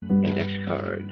Index card.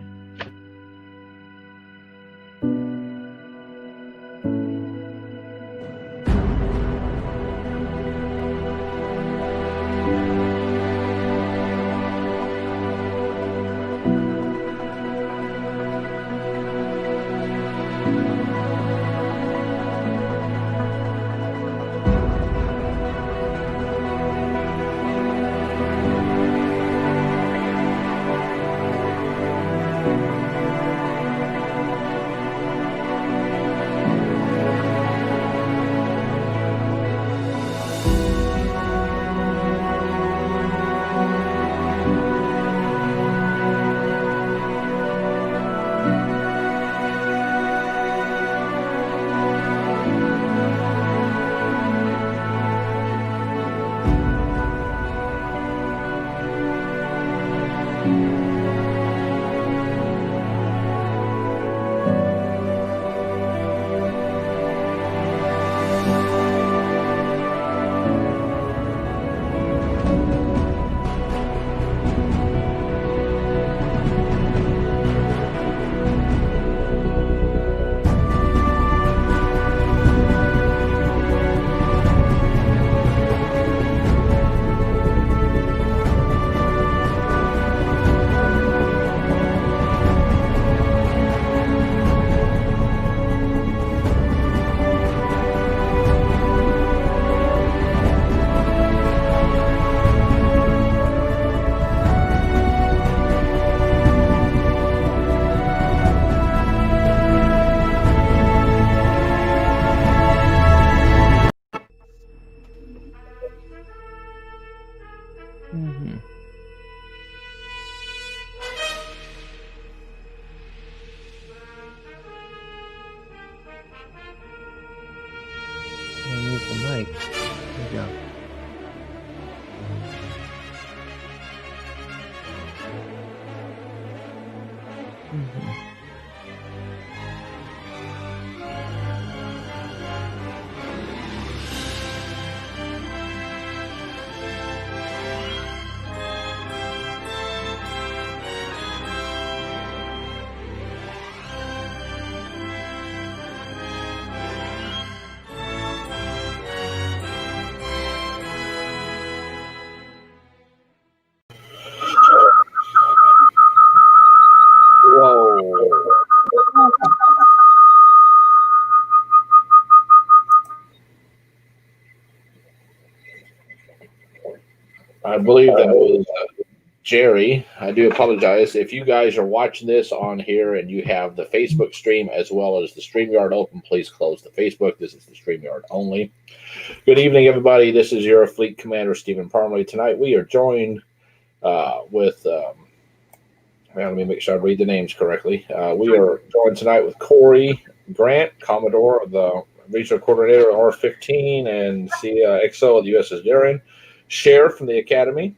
Mute the mic. There we go. I believe that was Jerry. I do apologize. If you guys are watching this on here and you have the Facebook stream as well as the StreamYard open, please close the Facebook. This is the StreamYard only. Good evening, everybody. This is your Fleet Commander Steven Parmley. Tonight we are joined with, let me make sure I read the names correctly. We are joined tonight with Cory Grant, Commodore, the Regional Coordinator of R15 and XO of the USS Darien. Cher from the Academy,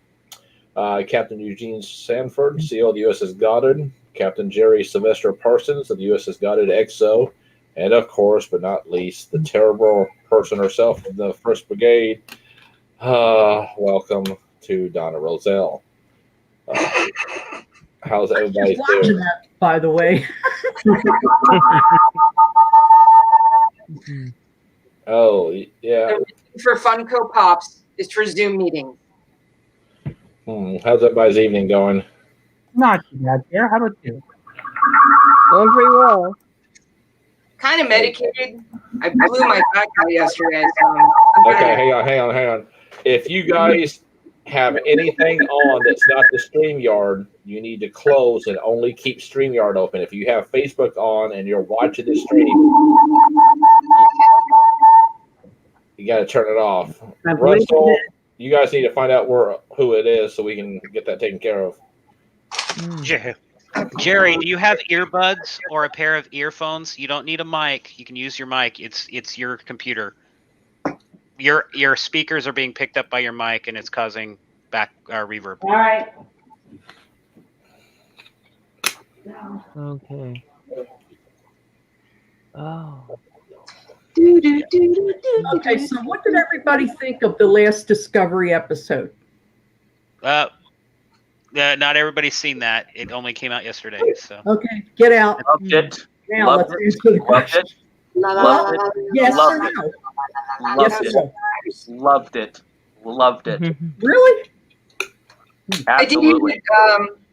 Captain Eugene Sanford, CO of the USS Goddard, Captain Jerry Sylvester Parsons of the USS Goddard XO, and of course, but not least, the terrible person herself of the 1st Brigade. Welcome to Dona Rozelle. How's everybody doing? That, by the way. Oh, yeah. For Funko Pops is for Zoom meetings. How's everybody's evening going? Not too bad, Pierre. How about you? Going pretty well. Kind of medicated. I blew my back out yesterday. So okay, hang on. If you guys have anything on that's not the StreamYard, you need to close and only keep StreamYard open. If you have Facebook on and you're watching the stream, you got to turn it off. Russell, you guys need to find out who it is so we can get that taken care of. Jerry, do you have earbuds or a pair of earphones? You don't need a mic. You can use your mic. It's your computer. Your speakers are being picked up by your mic, and it's causing back reverb. all right. Okay. Oh. Okay, so what did everybody think of the last Discovery episode? Not everybody's seen that. It only came out yesterday. So Okay, get out. Loved it. Now Loved let's it. answer the Loved question. it. Well, yes or Loved it. no? Loved Yes it. or no? Loved it. Loved it. Really? I did. Absolutely.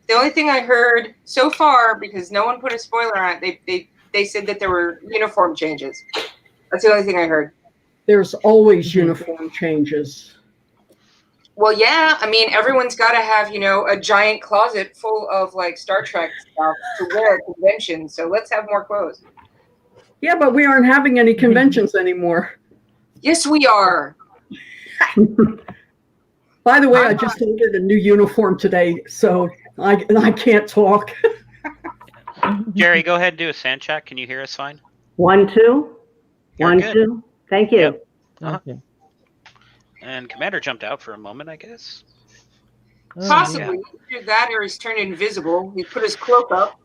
The only thing I heard so far, because no one put a spoiler on it, they said that there were uniform changes. That's the only thing I heard. There's always uniform changes. Well, yeah. I mean, everyone's got to have, a giant closet full of like Star Trek stuff to wear at conventions. So let's have more clothes. Yeah, but we aren't having any conventions anymore. Yes, we are. By the way, I just ordered a new uniform today, so I can't talk. Jerry, go ahead and do a sand check. Can you hear us fine? 1, 2. You're 1, good. 2. Thank you. Yep. Okay. And Commander jumped out for a moment, I guess. Oh, Possibly either that or he's turned invisible. He put his cloak up.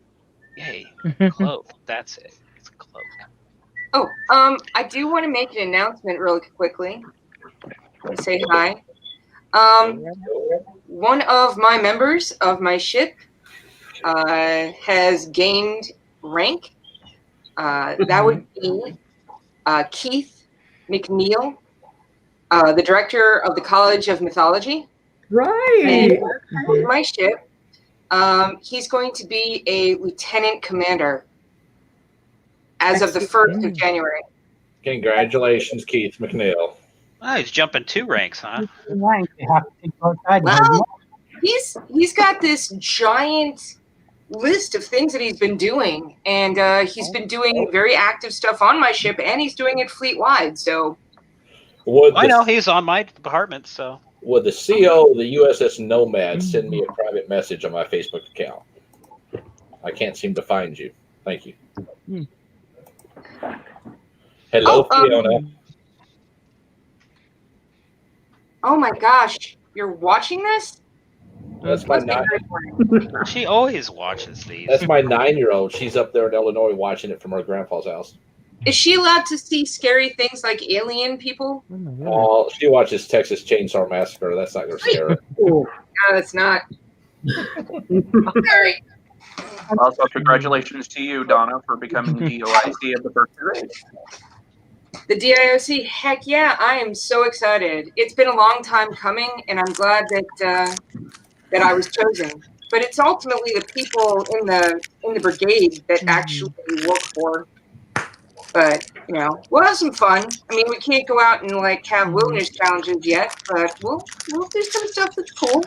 Yay. yeah. Cloak. That's it. It's a cloak. Oh, I do want to make an announcement really quickly. Say hi. One of my members of my ship has gained rank. That would be Keith McNeil, the director of the College of Mythology. Right. And on my ship, he's going to be a lieutenant commander as of the 1st of January. Congratulations, Keith McNeil. Oh, he's jumping 2 ranks, huh? Rank, they have to take both sides. Well, he's got this giant list of things that he's been doing, and he's been doing very active stuff on my ship, and he's doing it fleet-wide, so... I know, he's on my department, so... Would the CO of the USS Nomad send me a private message on my Facebook account? I can't seem to find you. Thank you. Hello, Fiona. Oh my gosh, you're watching this? That's my Must be 9. very funny. She always watches these. That's my 9-year-old. She's up there in Illinois watching it from her grandpa's house. Is she allowed to see scary things like alien people? Oh my God. Oh, she watches Texas Chainsaw Massacre. That's not going to scare her. No, it's not. Sorry. Also, congratulations to you, Donna, for becoming DOIC of the first grade. The DIOC, heck yeah, I am so excited. It's been a long time coming, and I'm glad that that I was chosen. But it's ultimately the people in the brigade that actually work for. But we'll have some fun. I mean, we can't go out and like have wilderness challenges yet, but we'll do some stuff that's cool.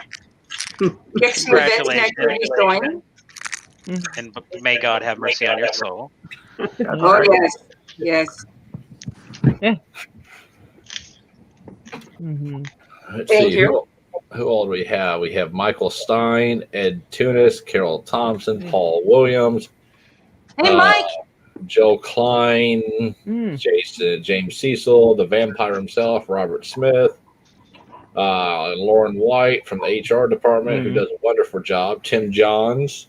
Get some events and activities going. And may God have mercy on your soul. Oh yes. Let's Thank see. you. Who all do we have? We have Michael Stein, Ed Tunis, Carol Thompson, Paul Williams. Hey, Mike. Joe Klein, James Cecil, the vampire himself, Robert Smith, Lauren White from the HR department, who does a wonderful job, Tim Johns,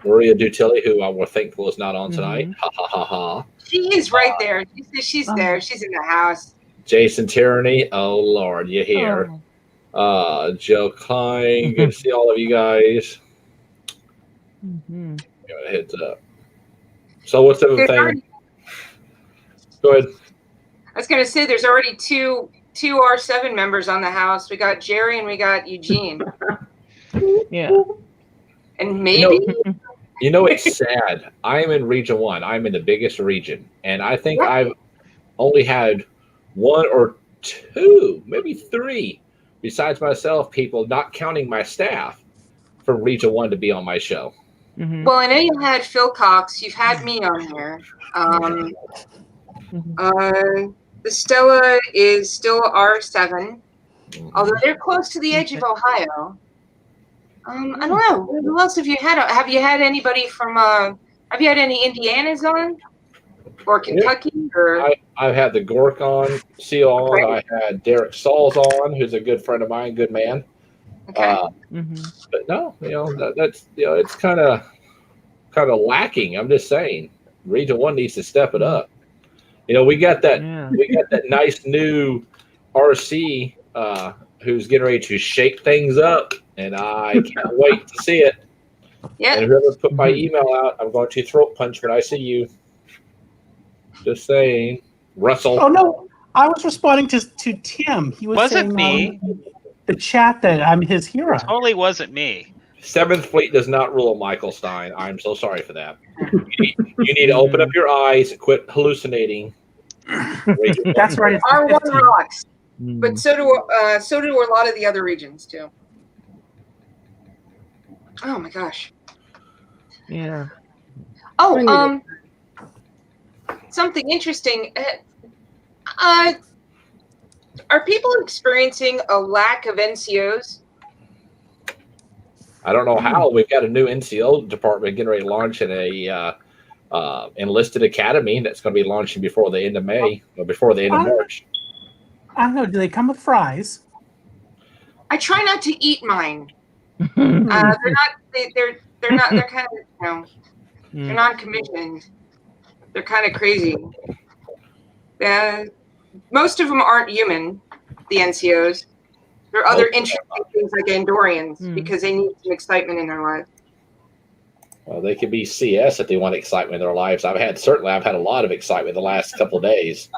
Maria Dutilli, who we're thankful is not on tonight. Ha ha ha ha. She is right there. She's there. She's in the house. Jason Tyranny, oh Lord, you're here. Joe Klein, good to see all of you guys. Give it a heads up. So what's the other thing? Go ahead. I was going to say there's already two R7 members on the house. We got Jerry and we got Eugene. Yeah. And maybe It's sad. I'm in Region 1. I'm in the biggest region. And I think I've only had 1 or 2, maybe 3, besides myself, people, not counting my staff, from Region 1 to be on my show. Well, I know you had Phil Cox. You've had me on here. The Stella is still R7, although they're close to the edge of Ohio. I don't know. Who else have you had? Have you had anybody from? Have you had any Indianas on, or Kentucky? Or I've had the Gork on, Seal on. I had Derek Sauls on, who's a good friend of mine, good man. okay. But no, that's it's kind of lacking. I'm just saying, Region 1 needs to step it up. We got that nice new RC who's getting ready to shake things up, and I can't wait to see it. Yeah. And whoever put my email out, I'm going to throat punch when I see you. Just saying. Russell. Oh no, I was responding to Tim. He was Wasn't saying me. The chat that I'm his hero. It totally wasn't me. 7th Fleet does not rule Michael Stein. I'm so sorry for that. You need to open up your eyes and quit hallucinating. That's right. R1 rocks, Mm. but so do a lot of the other regions too. Oh my gosh. Yeah. Oh, something interesting. Are people experiencing a lack of NCOs? I don't know how. We've got a new NCO department getting ready to launch in a enlisted academy that's going to be launching before the end of May or before the end of March. I don't know. Do they come with fries? I try not to eat mine. They're not. They're not. They're kind of. They're non-commissioned. They're kind of crazy. Most of them aren't human. The NCOs. There are other interesting things like Andorians because they need some excitement in their lives. Well, they could be CS if they want excitement in their lives. I've had a lot of excitement the last couple of days.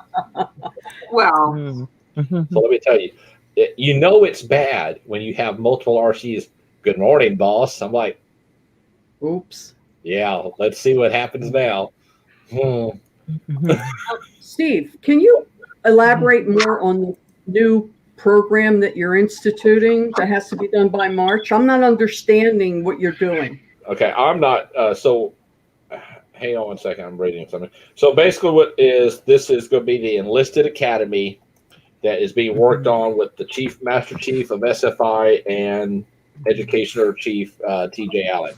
Well, So let me tell you, it's bad when you have multiple RCs. Good morning, boss. I'm like, Oops. yeah, let's see what happens now. Steve, can you elaborate more on the new program that you're instituting that has to be done by March? I'm not understanding what you're doing. Okay, I'm not. So, hang on one second. I'm reading something. So basically, this is going to be the enlisted academy that is being worked on with the Master Chief of SFI and Educational Chief TJ Allen.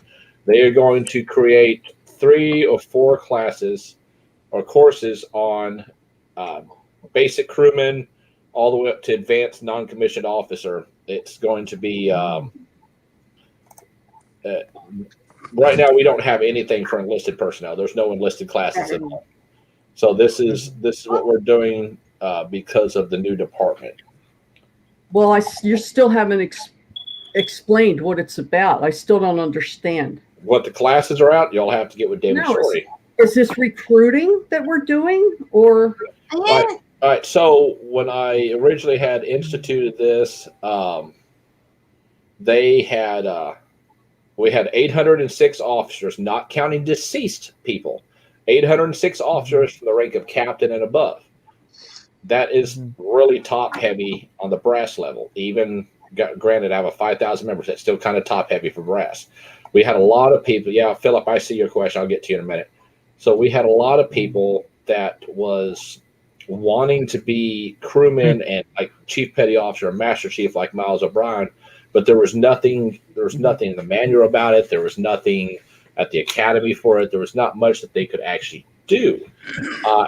They are going to create 3 or 4 classes or courses on basic crewman all the way up to advanced non-commissioned officer. It's going to be right now we don't have anything for enlisted personnel. There's no enlisted classes at all. So this is what we're doing because of the new department. Well, you still haven't explained what it's about. I still don't understand. What the classes are out, you'll have to get with David Story. Is this recruiting that we're doing, or? All right. So when I originally had instituted this, we had 806 officers, not counting deceased people. 806 officers from the rank of captain and above. That is really top heavy on the brass level. Even granted, I have a 5,000 members. That's still kind of top heavy for brass. We had a lot of people. Yeah, Philip, I see your question. I'll get to you in a minute. So we had a lot of people that was wanting to be crewmen and like chief petty officer or master chief like Miles O'Brien, but there was nothing in the manual about it. There was nothing at the academy for it. There was not much that they could actually do.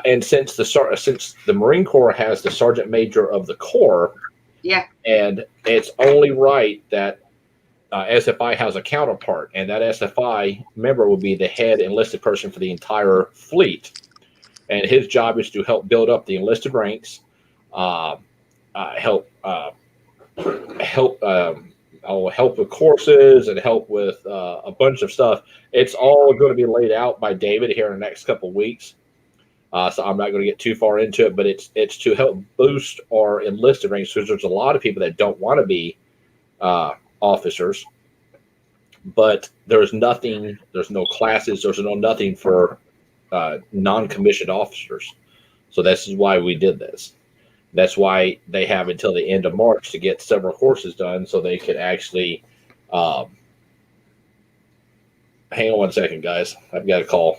And since the Marine Corps has the sergeant major of the Corps, yeah, and it's only right that SFI has a counterpart, and that SFI member will be the head enlisted person for the entire fleet. And his job is to help build up the enlisted ranks, help with courses, and help with a bunch of stuff. It's all going to be laid out by David here in the next couple of weeks. So I'm not going to get too far into it, but it's to help boost our enlisted ranks because there's a lot of people that don't want to be officers, but there's no classes, there's nothing for non-commissioned officers. So this is why we did this. That's why they have until the end of March to get several courses done so they could actually hang on one second, guys. I've got a call.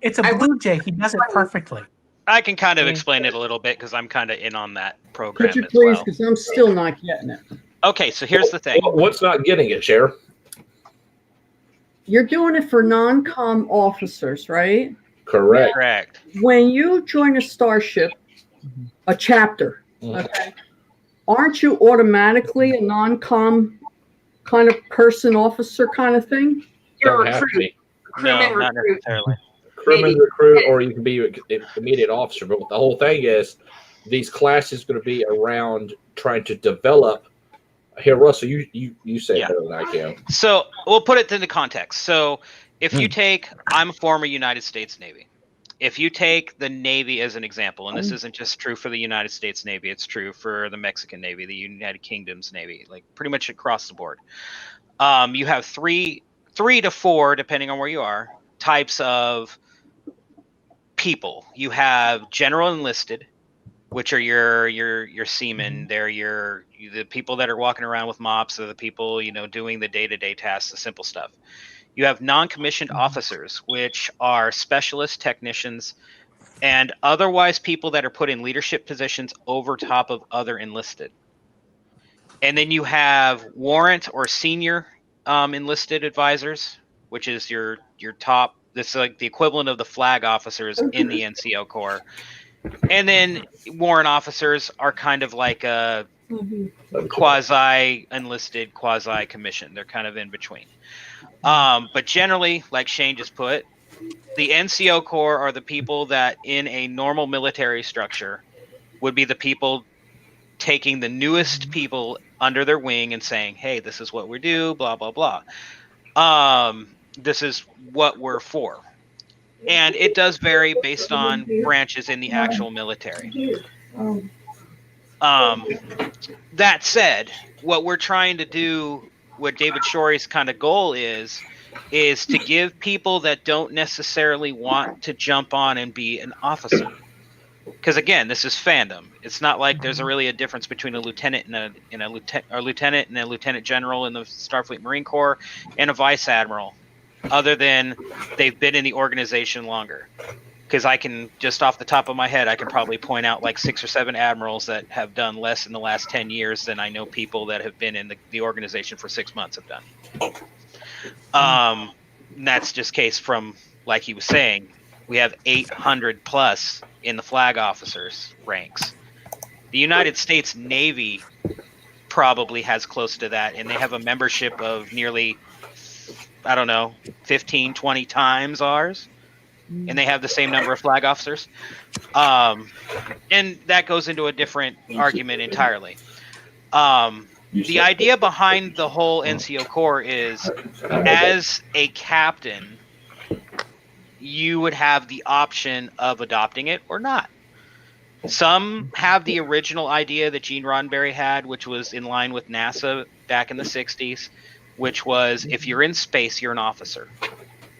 It's a blue jay. He does it perfectly. I can kind of explain it a little bit because I'm kind of in on that program Could you as please? well. Because I'm still not getting it. Okay, so here's the thing. What's not getting it, Cher? You're doing it for non-com officers, right? Correct. Correct. When you join a starship, a chapter, okay, aren't you automatically a non-com kind of person, officer kind of thing? You're Don't a have to recruit. be. Crewman No, not recruit. necessarily. Crewman Maybe. recruit, or you can be immediate officer. But the whole thing is, these classes going to be around trying to develop? Here, Russell, you say it better than I can. So we'll put it into context. So if you take, I'm a former United States Navy. If you take the Navy as an example, and this isn't just true for the United States Navy, it's true for the Mexican Navy, the United Kingdom's Navy, like pretty much across the board. You have three to four, depending on where you are, types of people. You have general enlisted, which are your seamen. They're the people that are walking around with mops, they're the people, doing the day-to-day tasks, the simple stuff. You have non-commissioned officers, which are specialist technicians and otherwise people that are put in leadership positions over top of other enlisted. And then you have warrant or senior enlisted advisors, which is your top. This is like the equivalent of the flag officers in the NCO Corps. And then warrant officers are kind of like a quasi-enlisted, quasi-commissioned. They're kind of in between. But generally, like Shane just put, the NCO Corps are the people that in a normal military structure would be the people taking the newest people under their wing and saying, hey, this is what we do, blah, blah, blah. This is what we're for. And it does vary based on branches in the actual military. That said, what we're trying to do, what David Shorey's kind of goal is to give people that don't necessarily want to jump on and be an officer. Because again, this is fandom. It's not like there's really a difference between a lieutenant and a lieutenant general in the Starfleet Marine Corps and a vice admiral, other than they've been in the organization longer. Because I can, just off the top of my head, I can probably point out like 6 or 7 admirals that have done less in the last 10 years than I know people that have been in the organization for 6 months have done. And that's just case from, like he was saying, we have 800 plus in the flag officers ranks. The United States Navy probably has close to that, and they have a membership of nearly, 15, 20 times ours. And they have the same number of flag officers. And that goes into a different argument entirely. The idea behind the whole NCO Corps is, as a captain, you would have the option of adopting it or not. Some have the original idea that Gene Roddenberry had, which was in line with NASA back in the 60s, which was, if you're in space, you're an officer.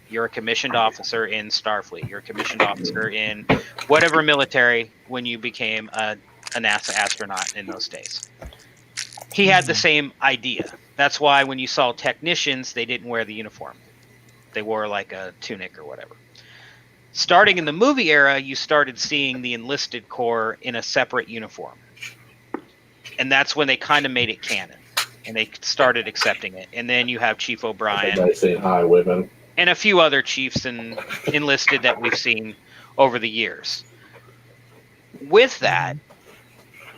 You're a commissioned officer in Starfleet. You're a commissioned officer in whatever military when you became a NASA astronaut in those days. He had the same idea. That's why when you saw technicians, they didn't wear the uniform. They wore like a tunic or whatever. Starting in the movie era, you started seeing the enlisted corps in a separate uniform. And that's when they kind of made it canon. And they started accepting it. And then you have Chief O'Brien. Saying hi, women. And a few other chiefs and enlisted that we've seen over the years. With that,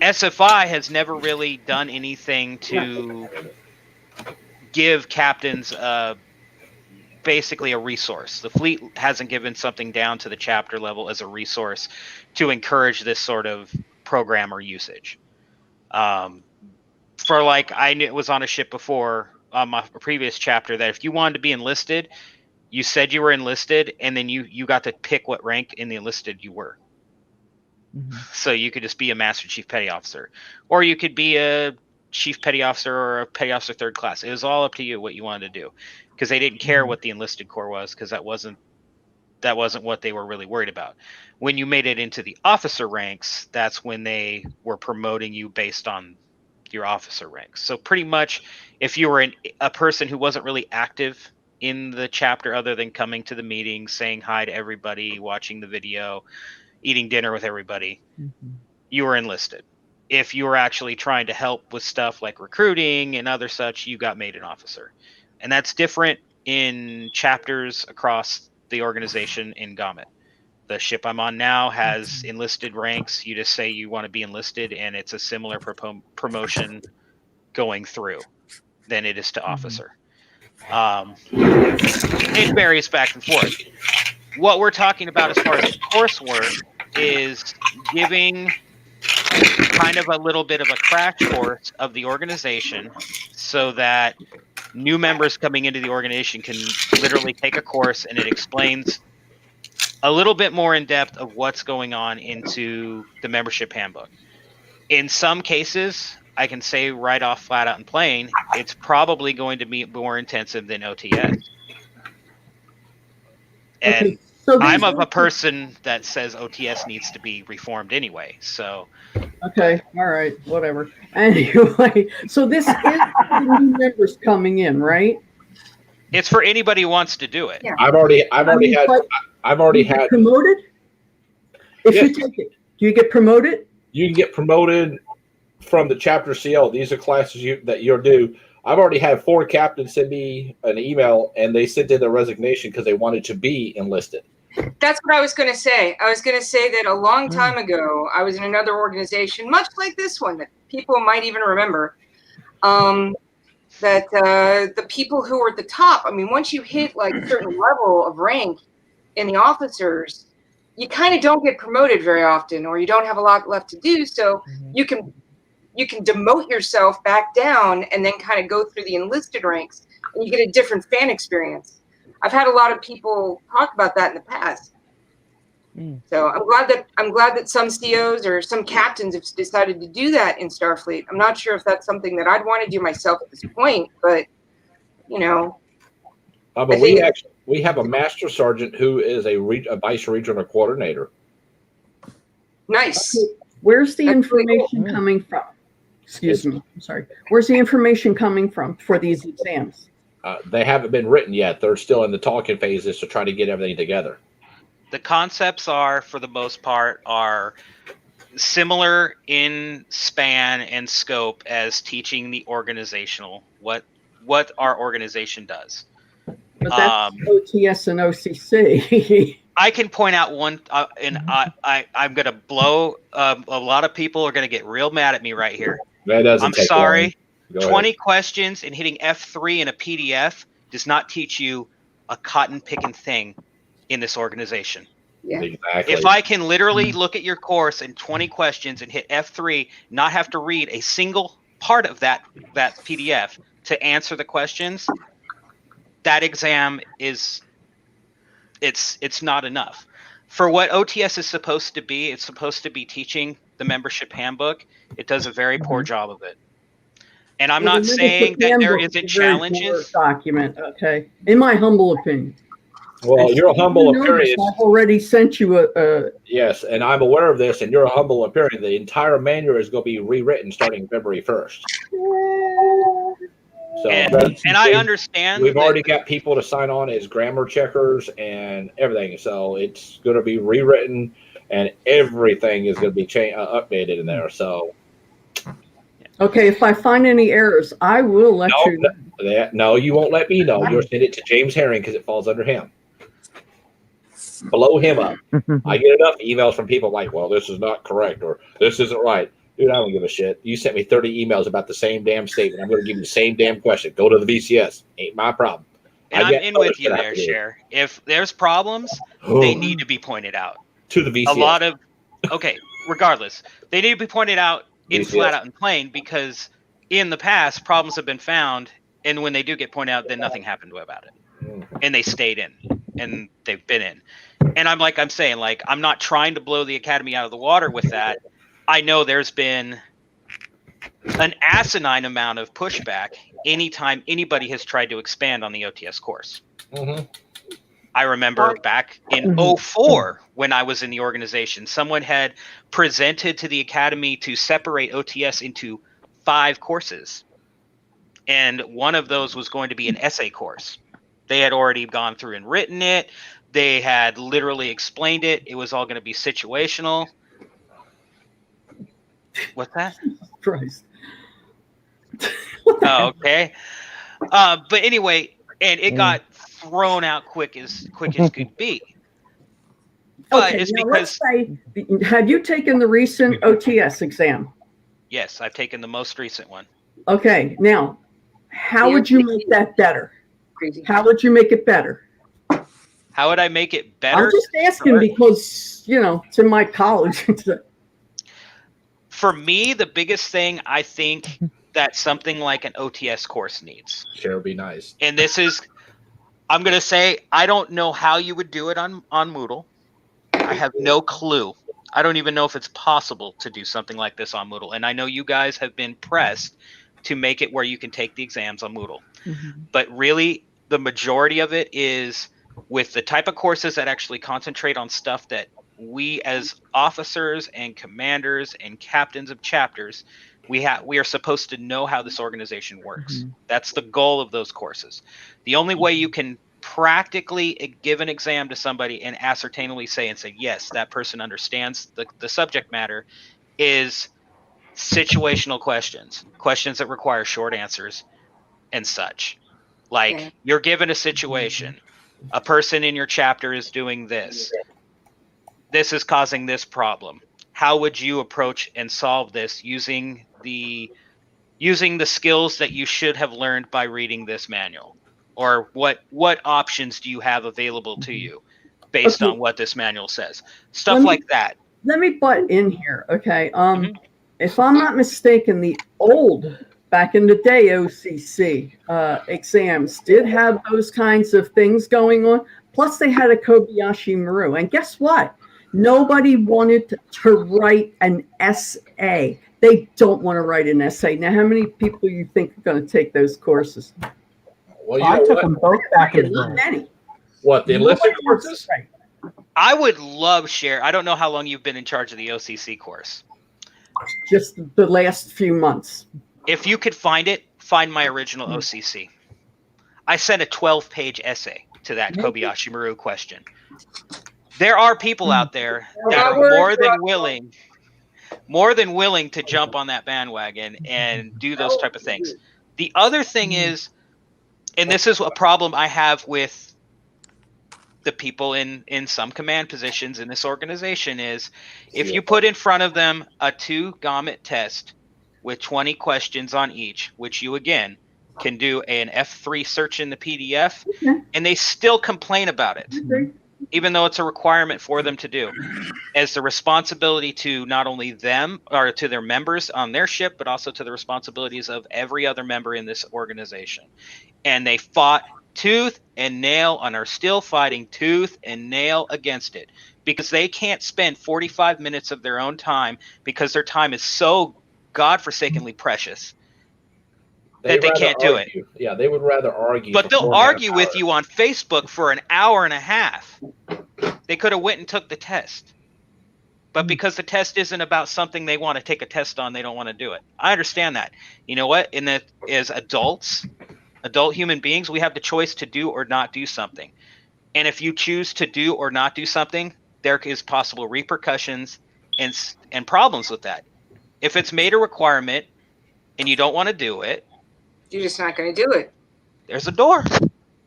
SFI has never really done anything to give captains basically a resource. The fleet hasn't given something down to the chapter level as a resource to encourage this sort of program or usage. I was on a ship before on my previous chapter that if you wanted to be enlisted, you said you were enlisted, and then you got to pick what rank in the enlisted you were. Mm-hmm. So you could just be a Master Chief Petty Officer, or you could be a Chief Petty Officer or a Petty Officer 3rd class. It was all up to you what you wanted to do, because they didn't care what the enlisted corps was, because that wasn't what they were really worried about. When you made it into the officer ranks, that's when they were promoting you based on your officer ranks. So pretty much, if you were a person who wasn't really active in the chapter other than coming to the meetings, saying hi to everybody, watching the video, eating dinner with everybody, you were enlisted. If you were actually trying to help with stuff like recruiting and other such, you got made an officer. And that's different in chapters across the organization in Gomet. The ship I'm on now has enlisted ranks. You just say you want to be enlisted, and it's a similar promotion going through than it is to officer. It varies back and forth. What we're talking about as far as coursework is giving kind of a little bit of a crash course of the organization so that new members coming into the organization can literally take a course, and it explains a little bit more in depth of what's going on into the membership handbook. In some cases, I can say right off, flat out and plain, it's probably going to be more intensive than OTS. And Okay, so these I'm of a are- person that says OTS needs to be reformed anyway. So Okay, all right, whatever. Anyway, so this is the new members coming in, right? it's for anybody who wants to do it. Yeah. I've already had You get promoted? If Yes. you take it, do you get promoted? You can get promoted from the chapter CO. These are classes that you're due. I've already had 4 captains send me an email, and they sent in their resignation because they wanted to be enlisted. That's what I was going to say. I was going to say that a long time ago, I was in another organization, much like this one, that people might even remember. That the people who were at the top, I mean, once you hit like a certain level of rank in the officers, you kind of don't get promoted very often, or you don't have a lot left to do. So you can demote yourself back down and then kind of go through the enlisted ranks, and you get a different fan experience. I've had a lot of people talk about that in the past. So I'm glad that some COs or some captains have decided to do that in Starfleet. I'm not sure if that's something that I'd want to do myself at this point, but you know. But we have a master sergeant who is a vice regional coordinator. Nice. Okay, where's the That's really information coming from? Excuse me, I'm sorry. Where's the information coming from for these exams? They haven't been written yet. They're still in the talking phases to try to get everything together. The concepts are, for the most part, are similar in span and scope as teaching the organizational, what our organization does. But that's OTS and OCC. I can point out one, and I'm going to blow, a lot of people are going to get real mad at me right here. That doesn't I'm take sorry. long. Go 20 ahead. questions and hitting F3 in a PDF does not teach you a cotton picking thing in this organization. Yeah. Exactly. If I can literally look at your course in 20 questions and hit F3, not have to read a single part of that PDF to answer the questions, that exam is it's not enough. For what OTS is supposed to be, it's supposed to be teaching the membership handbook. It does a very poor job of it. And I'm not saying that there isn't challenges. Document, okay. In my humble opinion. Well, your humble appearance. I've already sent you a. Yes, and I'm aware of this. And your humble appearance, the entire manual is going to be rewritten starting February 1st. So, and I understand. We've already got people to sign on as grammar checkers and everything. So it's going to be rewritten, and everything is going to be updated in there. So. Okay, if I find any errors, I will let you know. No, you won't let me know. You'll send it to James Herring because it falls under him. Blow him up. I get enough emails from people like, well, this is not correct or this isn't right. Dude, I don't give a shit. You sent me 30 emails about the same damn statement. I'm going to give you the same damn question. Go to the VCS. Ain't my problem. And I'm in with you there, Cher. If there's problems, they need to be pointed out. To the VCS. Regardless, they need to be pointed out in VCS. flat out and plain, because in the past problems have been found, and when they do get pointed out, then nothing happened about it, and they stayed in, and they've been in. And I'm saying, I'm not trying to blow the academy out of the water with that. I know there's been an asinine amount of pushback anytime anybody has tried to expand on the OTS course. I remember back in 2004 when I was in the organization, someone had presented to the academy to separate OTS into 5 courses. And one of those was going to be an essay course. They had already gone through and written it. They had literally explained it. It was all going to be situational. What's that? Christ. Oh, okay. But anyway, and it got thrown out quick as could be. But Okay, it's now because let's say, have you taken the recent OTS exam? yes, I've taken the most recent one. Okay, now, how would you make that better? Crazy. How would you make it better? How would I make it better? I'm just asking because, it's in my college. For me, the biggest thing I think that something like an OTS course needs. Sure, would be nice. And this is, I'm going to say, I don't know how you would do it on Moodle. I have no clue. I don't even know if it's possible to do something like this on Moodle. And I know you guys have been pressed to make it where you can take the exams on Moodle. But really, the majority of it is with the type of courses that actually concentrate on stuff that we as officers and commanders and captains of chapters, we are supposed to know how this organization works. That's the goal of those courses. The only way you can practically give an exam to somebody and ascertainably say, yes, that person understands the subject matter, is situational questions that require short answers and such. Like, you're given a situation, a person in your chapter is doing this. This is causing this problem. How would you approach and solve this using the skills that you should have learned by reading this manual? Or what options do you have available to you based on what this manual says? Stuff like that. Let me butt in here, okay? If I'm not mistaken, the old, back in the day, OCC exams did have those kinds of things going on. Plus, they had a Kobayashi Maru. And guess what? Nobody wanted to write an essay. They don't want to write an essay. Now, how many people you think are going to take those courses? Well, I took them both back in the day. Many. What, the enlisted courses? I would love Cher. I don't know how long you've been in charge of the OCC course. Just the last few months. If you could find it, find my original OCC. I sent a 12-page essay to that Kobayashi Maru question. There are people out there that are more than willing to jump on that bandwagon and do those type of things. The other thing is, and this is a problem I have with the people in some command positions in this organization, is if you put in front of them a 2-gamut test with 20 questions on each, which you again can do an F3 search in the PDF, and they still complain about it, even though it's a requirement for them to do, as the responsibility to not only them or to their members on their ship, but also to the responsibilities of every other member in this organization. And they fought tooth and nail and are still fighting tooth and nail against it because they can't spend 45 minutes of their own time, because their time is so godforsakenly precious that they can't do it. Yeah, they would rather argue. But they'll argue with you on Facebook for an hour and a half. They could have went and took the test. But because the test isn't about something they want to take a test on, they don't want to do it. I understand that. You know what? As adults, adult human beings, we have the choice to do or not do something. And if you choose to do or not do something, there is possible repercussions and problems with that. If it's made a requirement and you don't want to do it, you're just not going to do it. There's a door.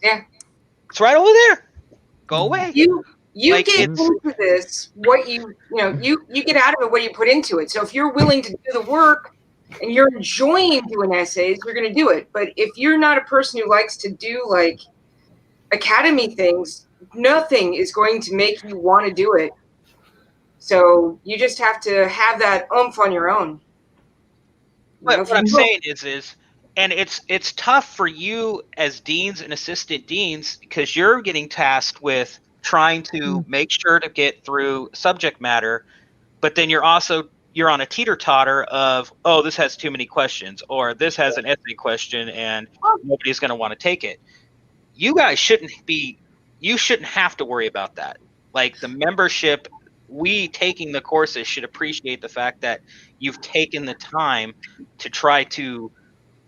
Yeah. It's right over there. Go away. You get into this, what you get out of it, what you put into it. So if you're willing to do the work and you're enjoying doing essays, you're going to do it. But if you're not a person who likes to do like academy things, nothing is going to make you want to do it. So you just have to have that oomph on your own. But what I'm saying is, and it's tough for you as deans and assistant deans, because you're getting tasked with trying to make sure to get through subject matter, but then you're on a teeter-totter of, oh, this has too many questions, or this has an essay question and nobody's going to want to take it. You guys shouldn't have to worry about that. Like, the membership, we taking the courses should appreciate the fact that you've taken the time to try to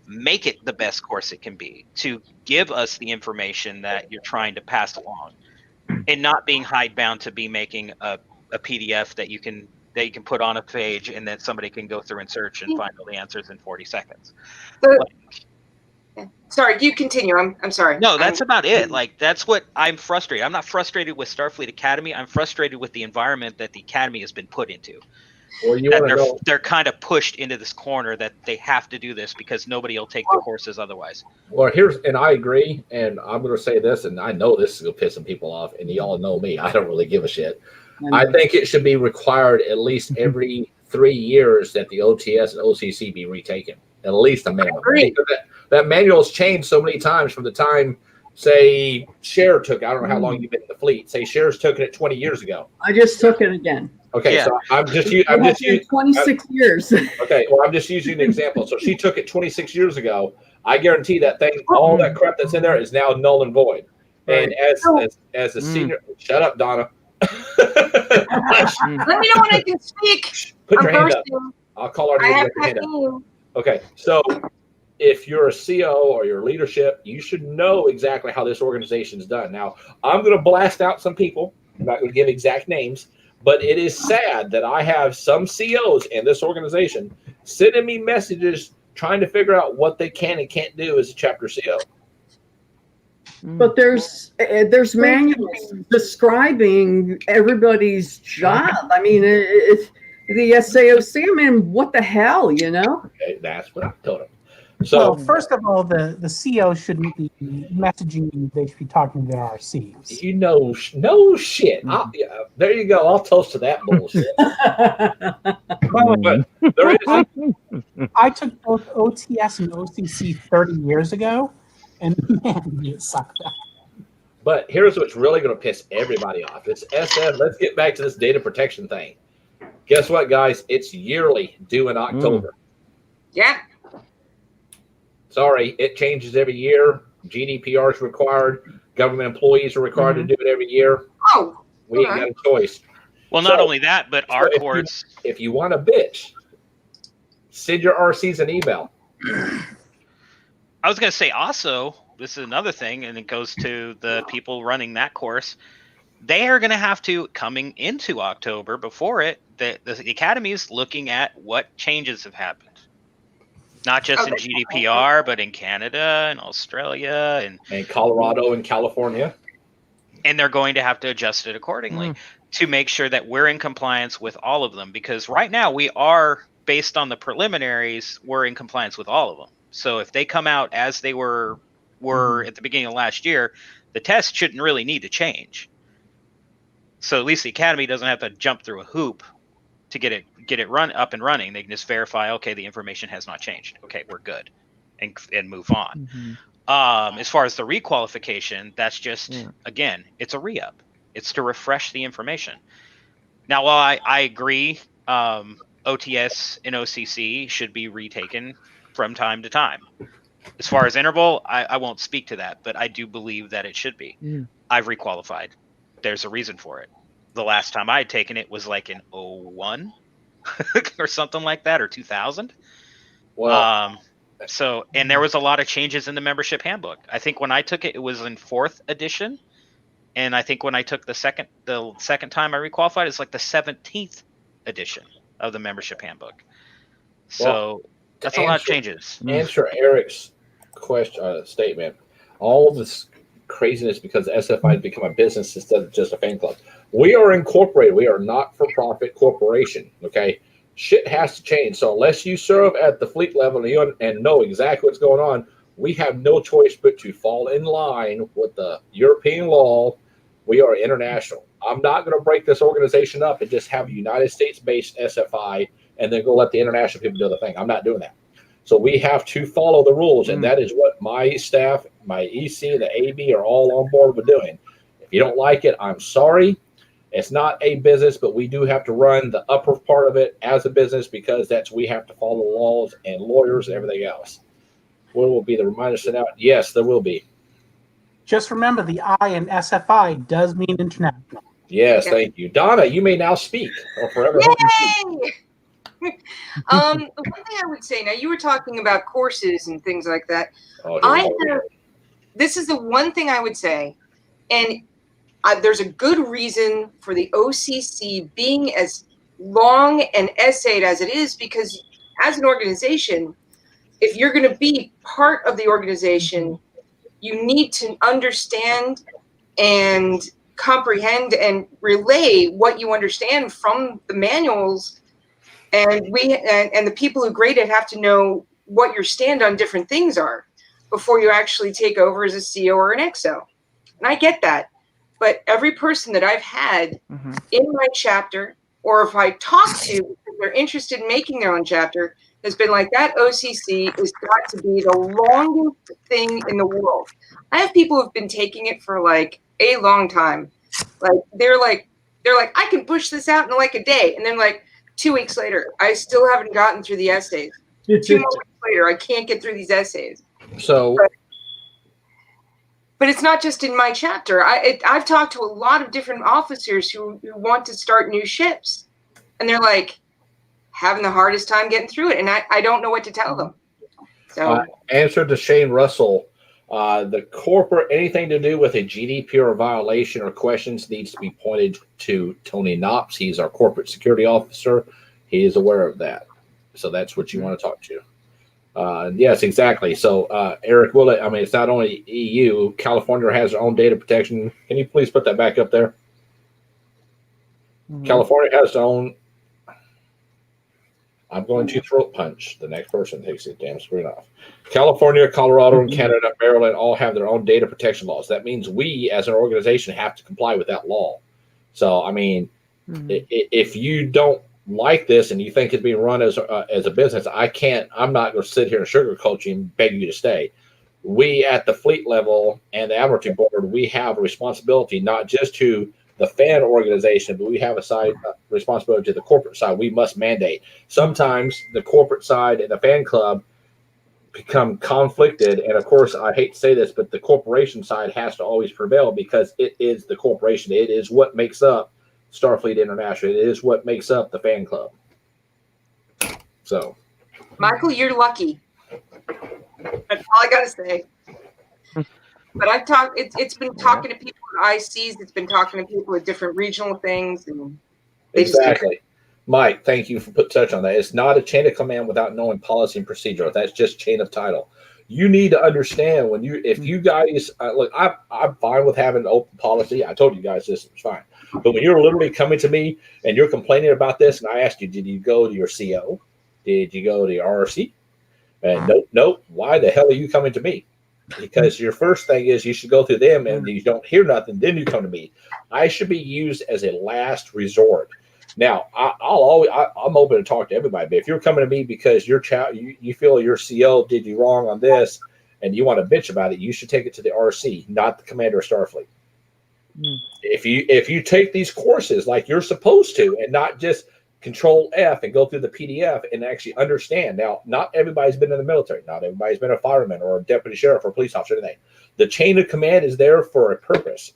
make it the best course it can be, to give us the information that you're trying to pass along, and not being hidebound to be making a PDF that you can put on a page and then somebody can go through and search and find all the answers in 40 seconds. Sorry, you continue. I'm sorry. No, that's about it. Like, that's what I'm frustrated. I'm not frustrated with Starfleet Academy. I'm frustrated with the environment that the Academy has been put into. Well, they're kind of pushed into this corner that they have to do this because nobody will take the courses otherwise. Well, and I agree, and I'm going to say this, and I know this is going to piss some people off, and y'all know me. I don't really give a shit. I think it should be required at least every 3 years that the OTS and OCC be retaken, at least a minimum. agree. Because that manual has changed so many times from the time, say, Cher took. I don't know how long you've been in the fleet. Say Cher's took it 20 years ago. I just took it again. Okay, Yeah. so I'm just It has been 26 years. okay. Well, I'm just using an example. So she took it 26 years ago. I guarantee that thing, all that crap that's in there, is now null and void. And as a senior, shut up, Donna. Let me know when I can speak. Put your I'm hand up. bursting. I'll call our I have hand up. caffeine. Okay, so if you're a CO or your leadership, you should know exactly how this organization is done. Now, I'm going to blast out some people. I'm not going to give exact names, but it is sad that I have some COs in this organization sending me messages trying to figure out what they can and can't do as a chapter CO. But there's manuals describing everybody's job. I mean, it's the SAOC. I mean, what the hell, you know? Okay, that's what I told them. Well, So, first of all, the CO shouldn't be messaging you. They should be talking to their RCs. you know, no shit. Yeah, there you go. I'll toast to that bullshit. But there is. I took both OTS and OCC 30 years ago, and man, it sucked up. But here's what's really going to piss everybody off. It's SF. Let's get back to this data protection thing. Guess what, guys? It's yearly, due in October. Yeah. Sorry, it changes every year. GDPR is required. Government employees are required to do it every year. Oh. We ain't got a choice. Well, not So- only that, but our if courts. If you want a bitch, send your RCs an email. I was going to say also, this is another thing, and it goes to the people running that course. They are going to have to, coming into October, before it, the Academy is looking at what changes have happened. Not just in GDPR, but in Canada and Australia And Colorado and California. and they're going to have to adjust it accordingly to make sure that we're in compliance with all of them. Because right now we are, based on the preliminaries, we're in compliance with all of them. So if they come out as they were at the beginning of last year, the test shouldn't really need to change. So at least the Academy doesn't have to jump through a hoop to get it run up and running. They can just verify, okay, the information has not changed. Okay, we're good, and move on. As far as the requalification, that's just again, it's a re-up. It's to refresh the information. Now, while I agree, OTS and OCC should be retaken from time to time. As far as interval, I won't speak to that, but I do believe that it should be. I've requalified. There's a reason for it. The last time I had taken it was like in 01 or something like that, or 2000. Well, So, and there was a lot of changes in the membership handbook. I think when I took it, it was in 4th edition. And I think when I took the second time I requalified, it's like the 17th edition of the membership handbook. So that's a lot of changes. Answer Eric's question statement. All this craziness because SFI has become a business instead of just a fan club. We are incorporated. We are not for profit corporation. Okay, shit has to change. So unless you serve at the fleet level and know exactly what's going on, we have no choice but to fall in line with the European law. We are international. I'm not going to break this organization up and just have a United States-based SFI and then go let the international people do the thing. I'm not doing that. So we have to follow the rules, and that is what my staff, my EC, the AB are all on board with doing. If you don't like it, I'm sorry. It's not a business, but we do have to run the upper part of it as a business because we have to follow laws and lawyers and everything else. What will be the reminder sent out? Yes, there will be. Just remember, the I in SFI does mean international. Yes, thank you. Donna, you may now speak or forever hold your peace. Yay! The one thing I would say, now you were talking about courses and things like that. This is the one thing I would say, and there's a good reason for the OCC being as long and essayed as it is, because as an organization, if you're going to be part of the organization, you need to understand and comprehend and relay what you understand from the manuals. And the people who grade it have to know what your stand on different things are before you actually take over as a CO or an XO. And I get that. But every person that I've had in my chapter, or if I talk to, are interested in making their own chapter has been like, that OCC has got to be the longest thing in the world. I have people who've been taking it for like a long time. They're like, I can push this out in like a day. And then like 2 weeks later, I still haven't gotten through the essays. 2 more weeks later, I can't get through these essays. So, but it's not just in my chapter. I've talked to a lot of different officers who want to start new ships, and they're like having the hardest time getting through it, and I don't know what to tell them. So, answer to Shane Russell. The corporate, anything to do with a GDPR violation or questions needs to be pointed to Tony Knops. He's our corporate security officer. He is aware of that. So that's what you want to talk to. Yes, exactly. So, Eric Willett, I mean, it's not only EU. California has their own data protection. Can you please put that back up there? California has their own. I'm going to throat punch the next person takes the damn screen off. California, Colorado, and Canada, Maryland all have their own data protection laws. That means we, as an organization, have to comply with that law. So, I mean, if you don't like this and you think it's being run as a business, I'm not going to sit here and sugarcoat you and beg you to stay. We at the fleet level and the Admiralty Board, we have a responsibility not just to the fan organization, but we have a side responsibility to the corporate side. We must mandate. Sometimes the corporate side and the fan club become conflicted, and of course, I hate to say this, but the corporation side has to always prevail because it is the corporation. It is what makes up Starfleet International. It is what makes up the fan club. So, Michael, you're lucky. That's all I gotta say. But I've talked. It's been talking to people at ICs. It's been talking to people with different regional things, and exactly. Mike, thank you for touching on that. It's not a chain of command without knowing policy and procedure. That's just chain of title. You need to understand if you guys look. I'm fine with having an open policy. I told you guys this was fine. But when you're literally coming to me and you're complaining about this, and I asked you, did you go to your CO? Did you go to your RRC? And nope. Why the hell are you coming to me? Because your first thing is you should go through them, and you don't hear nothing, then you come to me. I should be used as a last resort. Now, I'm open to talk to everybody, but if you're coming to me because your child, you feel your CO did you wrong on this, and you want to bitch about it, you should take it to the RC, not the commander of Starfleet. If you take these courses like you're supposed to, and not just Control F and go through the PDF and actually understand. Now, not everybody's been in the military. Not everybody's been a fireman or a deputy sheriff or a police officer or anything. The chain of command is there for a purpose.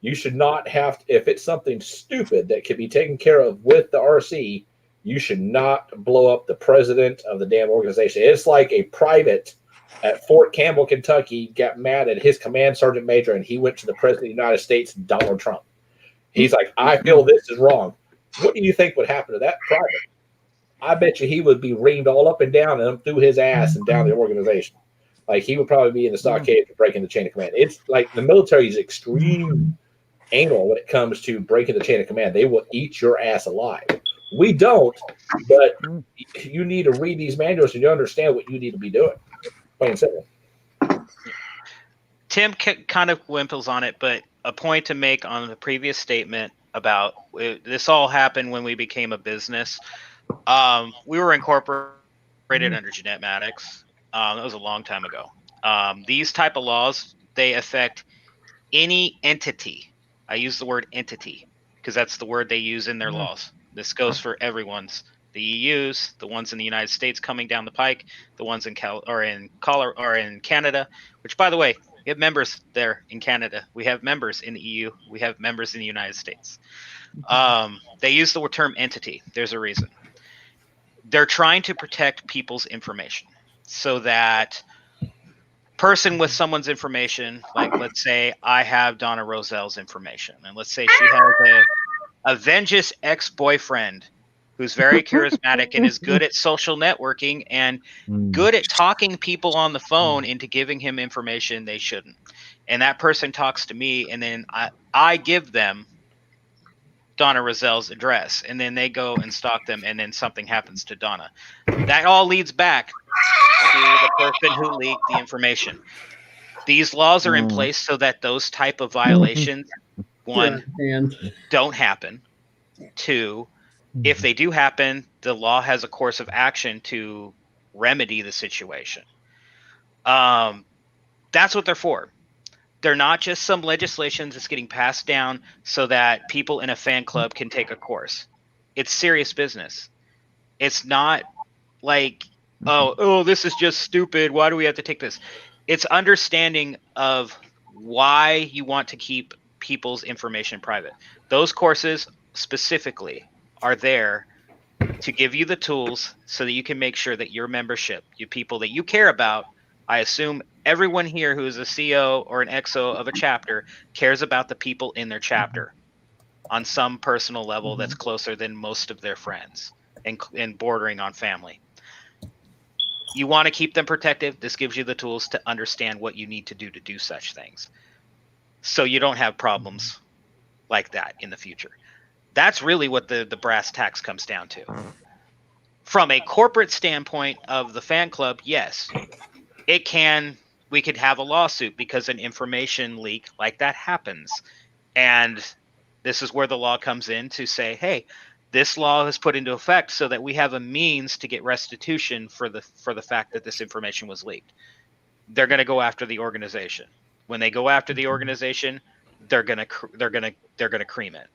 You should not have to, if it's something stupid that can be taken care of with the RC, you should not blow up the president of the damn organization. It's like a private at Fort Campbell, Kentucky, got mad at his command sergeant major, and he went to the president of the United States, Donald Trump. He's like, I feel this is wrong. What do you think would happen to that private? I bet you he would be reamed all up and down and through his ass and down the organization. Like, he would probably be in the stockade for breaking the chain of command. It's like the military is extreme anal when it comes to breaking the chain of command. They will eat your ass alive. We don't, but you need to read these manuals and you understand what you need to be doing. Plain and simple. Tim kind of wimples on it, but a point to make on the previous statement about this all happened when we became a business. We were incorporated under Genetmatics. That was a long time ago. These type of laws, they affect any entity. I use the word entity because that's the word they use in their laws. This goes for everyone's. The EU's, the ones in the United States coming down the pike, the ones in Canada, which, by the way, we have members there in Canada. We have members in the EU. We have members in the United States. They use the term entity. There's a reason. They're trying to protect people's information so that person with someone's information, like let's say I have Donna Rozelle's information, and let's say she has a Vengeance ex-boyfriend who's very charismatic and is good at social networking and good at talking people on the phone into giving him information they shouldn't. And that person talks to me, and then I give them Donna Rozelle's address, and then they go and stalk them, and then something happens to Donna. That all leads back to the person who leaked the information. These laws are in place so that those type of violations, one, don't happen. Two, If they do happen, the law has a course of action to remedy the situation. That's what they're for. They're not just some legislation that's getting passed down so that people in a fan club can take a course. It's serious business. It's not like, oh, this is just stupid. Why do we have to take this? It's understanding of why you want to keep people's information private. Those courses specifically are there to give you the tools so that you can make sure that your membership, you people that you care about, I assume everyone here who is a CO or an XO of a chapter cares about the people in their chapter on some personal level that's closer than most of their friends and bordering on family. You want to keep them protected. This gives you the tools to understand what you need to do such things, so you don't have problems like that in the future. That's really what the brass tacks comes down to. From a corporate standpoint of the fan club, yes, we could have a lawsuit because an information leak like that happens. And this is where the law comes in to say, hey, this law is put into effect so that we have a means to get restitution for the fact that this information was leaked. They're going to go after the organization. When they go after the organization, they're going to cream it.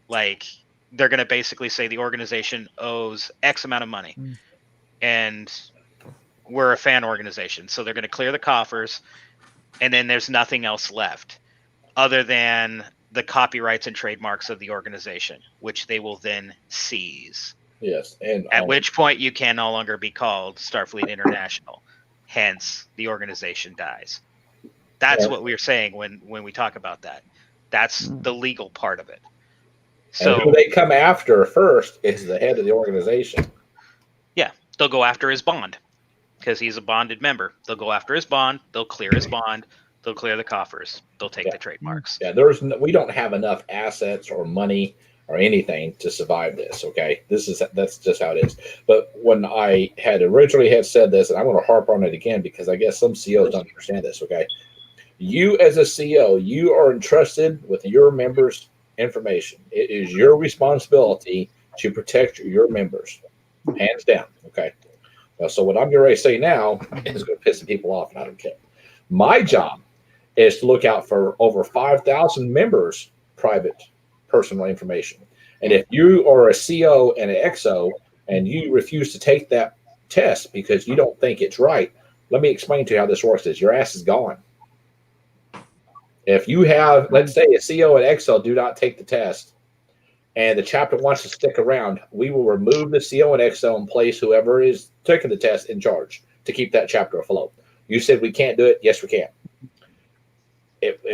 Like, they're going to basically say the organization owes X amount of money, and we're a fan organization, so they're going to clear the coffers, and then there's nothing else left other than the copyrights and trademarks of the organization, which they will then seize. Yes, and at which point you can no longer be called Starfleet International. Hence, the organization dies. That's what we're saying when we talk about that. That's the legal part of it. So and who they come after first is the head of the organization. Yeah, they'll go after his bond because he's a bonded member. They'll go after his bond. They'll clear his bond. They'll clear the coffers. They'll take the trademarks. Yeah, we don't have enough assets or money or anything to survive this. Okay, that's just how it is. But when I had originally said this, and I'm going to harp on it again because I guess some COs don't understand this. Okay, you as a CO, you are entrusted with your members' information. It is your responsibility to protect your members, hands down. Okay. So what I'm going to say now is going to piss some people off, and I don't care. My job is to look out for over 5,000 members' private personal information. And if you are a CO and an XO and you refuse to take that test because you don't think it's right, let me explain to you how this works. Your ass is gone. If you have, let's say, a CO and XO do not take the test, and the chapter wants to stick around, we will remove the CO and XO and place whoever is taking the test in charge to keep that chapter afloat. You said we can't do it. Yes, we can.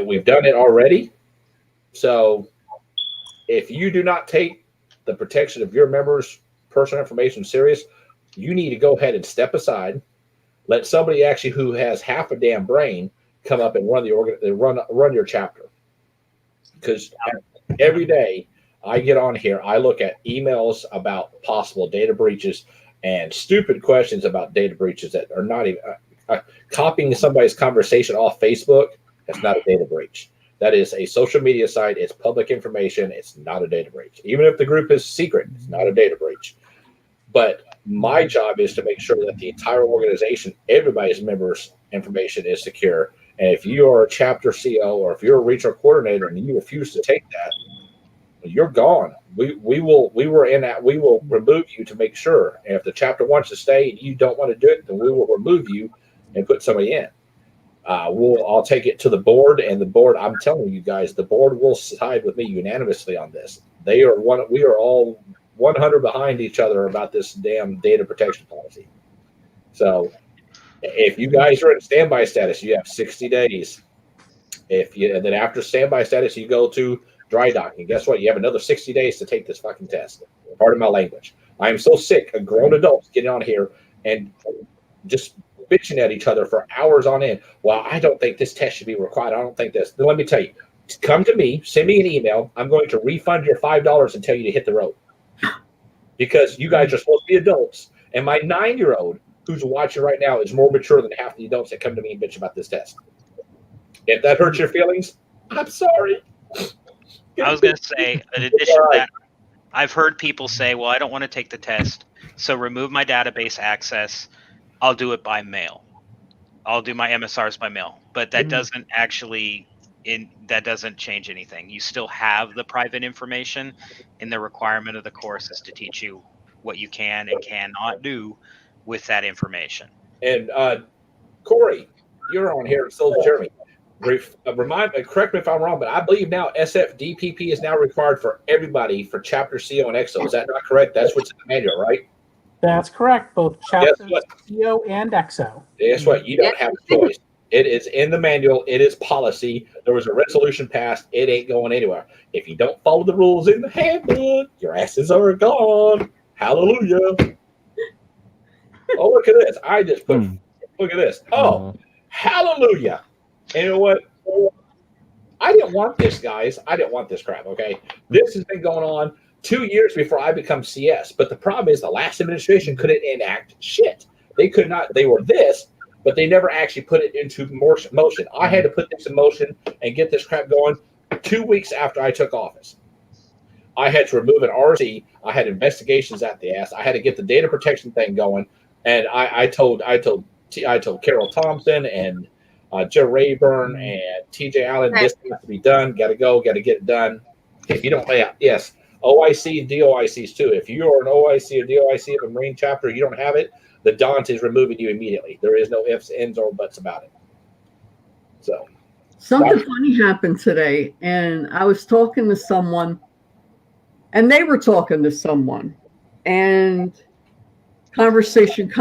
We've done it already. So if you do not take the protection of your members' personal information serious, you need to go ahead and step aside. Let somebody actually who has half a damn brain come up and run your chapter. Because every day I get on here, I look at emails about possible data breaches and stupid questions about data breaches that are not even copying somebody's conversation off Facebook. That's not a data breach. That is a social media site. It's public information. It's not a data breach. Even if the group is secret, it's not a data breach. But my job is to make sure that the entire organization, everybody's members' information is secure. And if you are a chapter CO or if you're a regional coordinator and you refuse to take that, you're gone. We will remove you to make sure. And if the chapter wants to stay and you don't want to do it, then we will remove you and put somebody in. I'll take it to the board, and the board, I'm telling you guys, the board will side with me unanimously on this. We are all 100 behind each other about this damn data protection policy. So if you guys are in standby status, you have 60 days. And then after standby status, you go to dry docking. Guess what? You have another 60 days to take this fucking test. Pardon my language. I am so sick of grown adults getting on here and just bitching at each other for hours on end. Well, I don't think this test should be required. I don't think this. Then let me tell you, come to me, send me an email. I'm going to refund your $5 and tell you to hit the road. Because you guys are supposed to be adults. And my 9-year-old who's watching right now is more mature than half the adults that come to me and bitch about this test. If that hurts your feelings, I'm sorry. I was going to say, in addition to that, I've heard people say, well, I don't want to take the test, so remove my database access. I'll do it by mail. I'll do my MSRs by mail. But that doesn't actually that doesn't change anything. You still have the private information, and the requirement of the course is to teach you what you can and cannot do with that information. And Cory, you're on here, so is Jeremy. Correct me if I'm wrong, but I believe now SFDPP is now required for everybody for Chapter CO and EXO. Is that not correct? That's what's in the manual, right? That's correct. Both chapters, CO and EXO. Guess what? You don't have a choice. It is in the manual. It is policy. There was a resolution passed. It ain't going anywhere. If you don't follow the rules in the handbook, your asses are gone. Hallelujah. Oh, look at this. I just put, look at this. Oh, hallelujah. And you know what? I didn't want this, guys. I didn't want this crap, okay? This has been going on 2 years before I become CS. But the problem is the last administration couldn't enact shit. They could not. They were this, but they never actually put it into motion. I had to put this in motion and get this crap going 2 weeks after I took office. I had to remove an RC. I had investigations at the ass. I had to get the data protection thing going. And I told Carol Thompson and Joe Rayburn and TJ Allen, this has to be done. Got to go. Got to get it done. If you don't lay out, yes, OIC and DOICs too. If you are an OIC or DOIC of a Marine chapter, you don't have it, the DONT is removing you immediately. There is no ifs, ands, or buts about it. So something funny happened today, and I was talking to someone, and they were talking to someone, and conversation.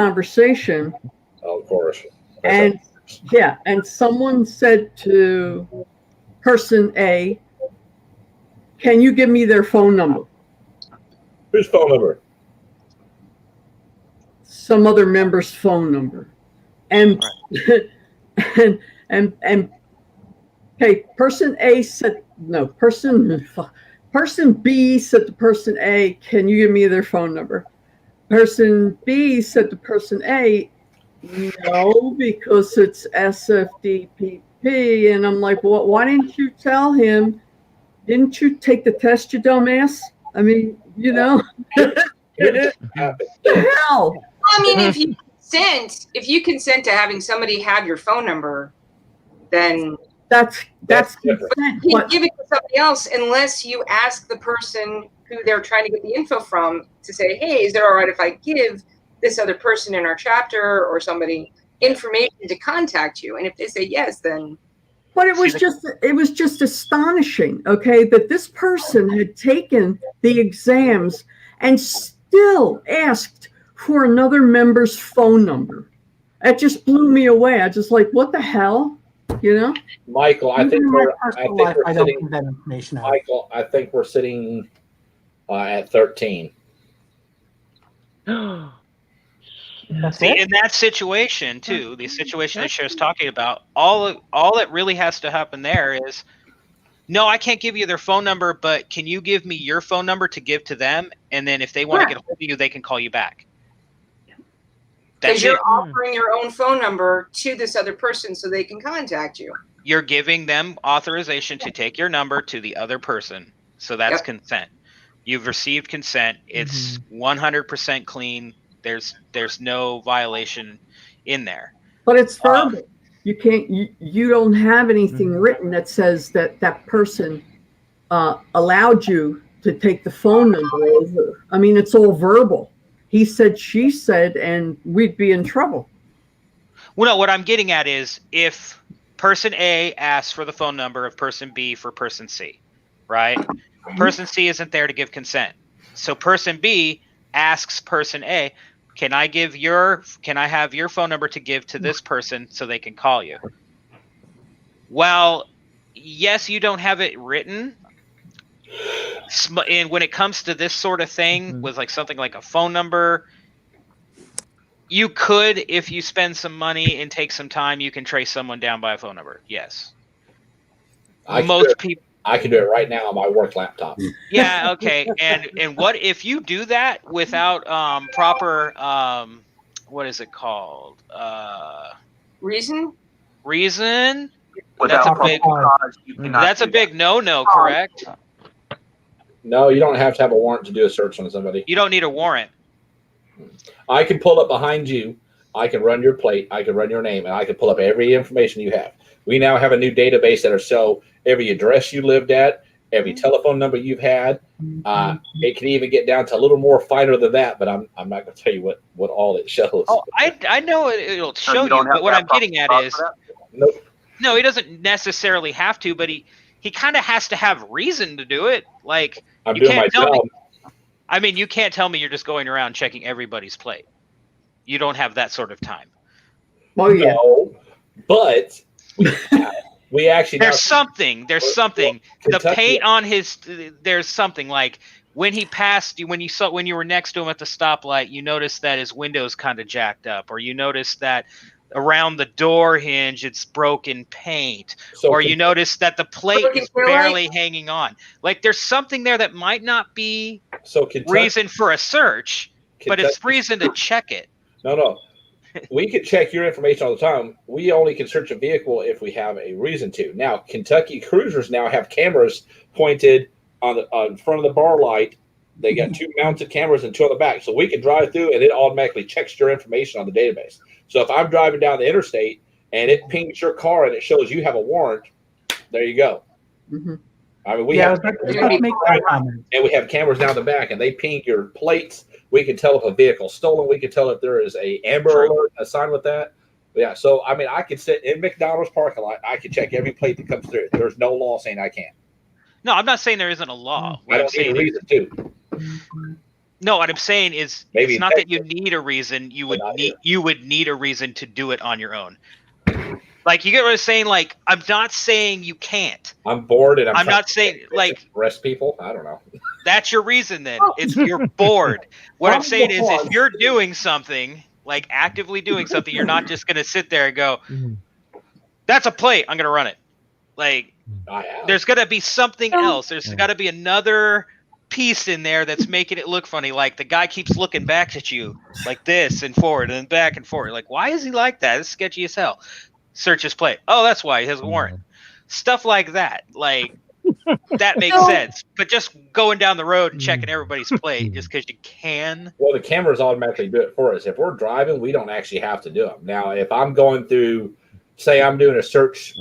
Oh, of course. And yeah, and someone said to person A, "Can you give me their phone number?" Whose phone number? Some other member's phone number. And and okay, person A said no, person B said to person A, "Can you give me their phone number?" Person B said to person A, "No, because it's SFDPP." And I'm like, well, why didn't you tell him? Didn't you take the test, you dumbass? I mean, you know. Hell. I mean, if you consent to having somebody have your phone number, then that's different. You can't give it to somebody else unless you ask the person who they're trying to get the info from to say, "Hey, is it all right if I give this other person in our chapter or somebody information to contact you?" And if they say yes, then. But it was just astonishing, okay, that this person had taken the exams and still asked for another member's phone number. It just blew me away. I just like, what the hell, you know? Michael, I think we're sitting at 13. See, in that situation too, the situation that Cher's talking about, all that really has to happen there is, no, I can't give you their phone number, but can you give me your phone number to give to them? And then if they want to get a hold of you, they can call you back. Because you're offering your own phone number to this other person so they can contact you. You're giving them authorization to take your number to the other person. So that's consent. You've received consent. It's 100% clean. There's no violation in there. But it's verbal. You can't. You don't have anything written that says that person allowed you to take the phone number over. I mean, it's all verbal. He said, she said, and we'd be in trouble. Well, no, what I'm getting at is if person A asks for the phone number of person B for person C, right? Person C isn't there to give consent. So person B asks person A, can I have your phone number to give to this person so they can call you? Well, yes, you don't have it written. And when it comes to this sort of thing with like something like a phone number, you could, if you spend some money and take some time, you can trace someone down by a phone number. Yes. Most people. I can do it right now on my work laptop. Yeah. Okay. And what if you do that without proper what is it called? Reason. Without That's a big no-no, correct? No, you don't have to have a warrant to do a search on somebody. You don't need a warrant. I can pull up behind you. I can run your plate. I can run your name, and I can pull up every information you have. We now have a new database that'll show every address you lived at, every telephone number you've had. It can even get down to a little more finer than that, but I'm not going to tell you what all it shows. Oh, I know it'll So show you don't you, but have what to I'm have getting at proper is, for that? Nope. no, he doesn't necessarily have to, but he kind of has to have reason to do it. Like, I'm you doing my can't tell job. me. I mean, you can't tell me you're just going around checking everybody's plate. You don't have that sort of time. Oh yeah. No, but we actually There's something. The Kentucky- paint on his. There's something like when he passed you, when you were next to him at the stoplight, you noticed that his window's kind of jacked up, or you noticed that around the door hinge it's broken paint, or you noticed that the plate is barely hanging on. Like there's something there that might not be reason for a search, but it's reason to check it. No. We can check your information all the time. We only can search a vehicle if we have a reason to. Now, Kentucky cruisers now have cameras pointed on the front of the bar light. They got 2 mounted cameras and 2 on the back. So we can drive through and it automatically checks your information on the database. So if I'm driving down the interstate and it pings your car and it shows you have a warrant, there you go. Mm-hmm. I mean, we have cameras down the back and they ping your plates. We can tell if a vehicle's stolen. We can tell if there is a Amber Alert assigned with that. Yeah, so I mean, I could sit in McDonald's parking lot. I can check every plate that comes through. There's no law saying I can't. No, I'm not saying there isn't a law. I don't need a reason to. No, what I'm saying is Maybe it's not that you need a reason. You would need a reason to do it on your own. Like, you get what I'm saying? Like, I'm not saying you can't. I'm bored and I'm not saying like arrest people. I don't know. That's your reason then. It's you're bored. What I'm saying is if you're doing something, like actively doing something, you're not just gonna sit there and go, that's a plate, I'm gonna run it. Like there's gonna be something else. There's gotta be another piece in there that's making it look funny. Like the guy keeps looking back at you like this and forward and back and forward. Like, why is he like that? It's sketchy as hell. Search his plate. Oh, that's why he has a warrant. Stuff like that. Like that makes sense. But just going down the road and checking everybody's plate just because you can. Well, the cameras automatically do it for us. If we're driving, we don't actually have to do them. Now, if I'm going through, say I'm doing a search,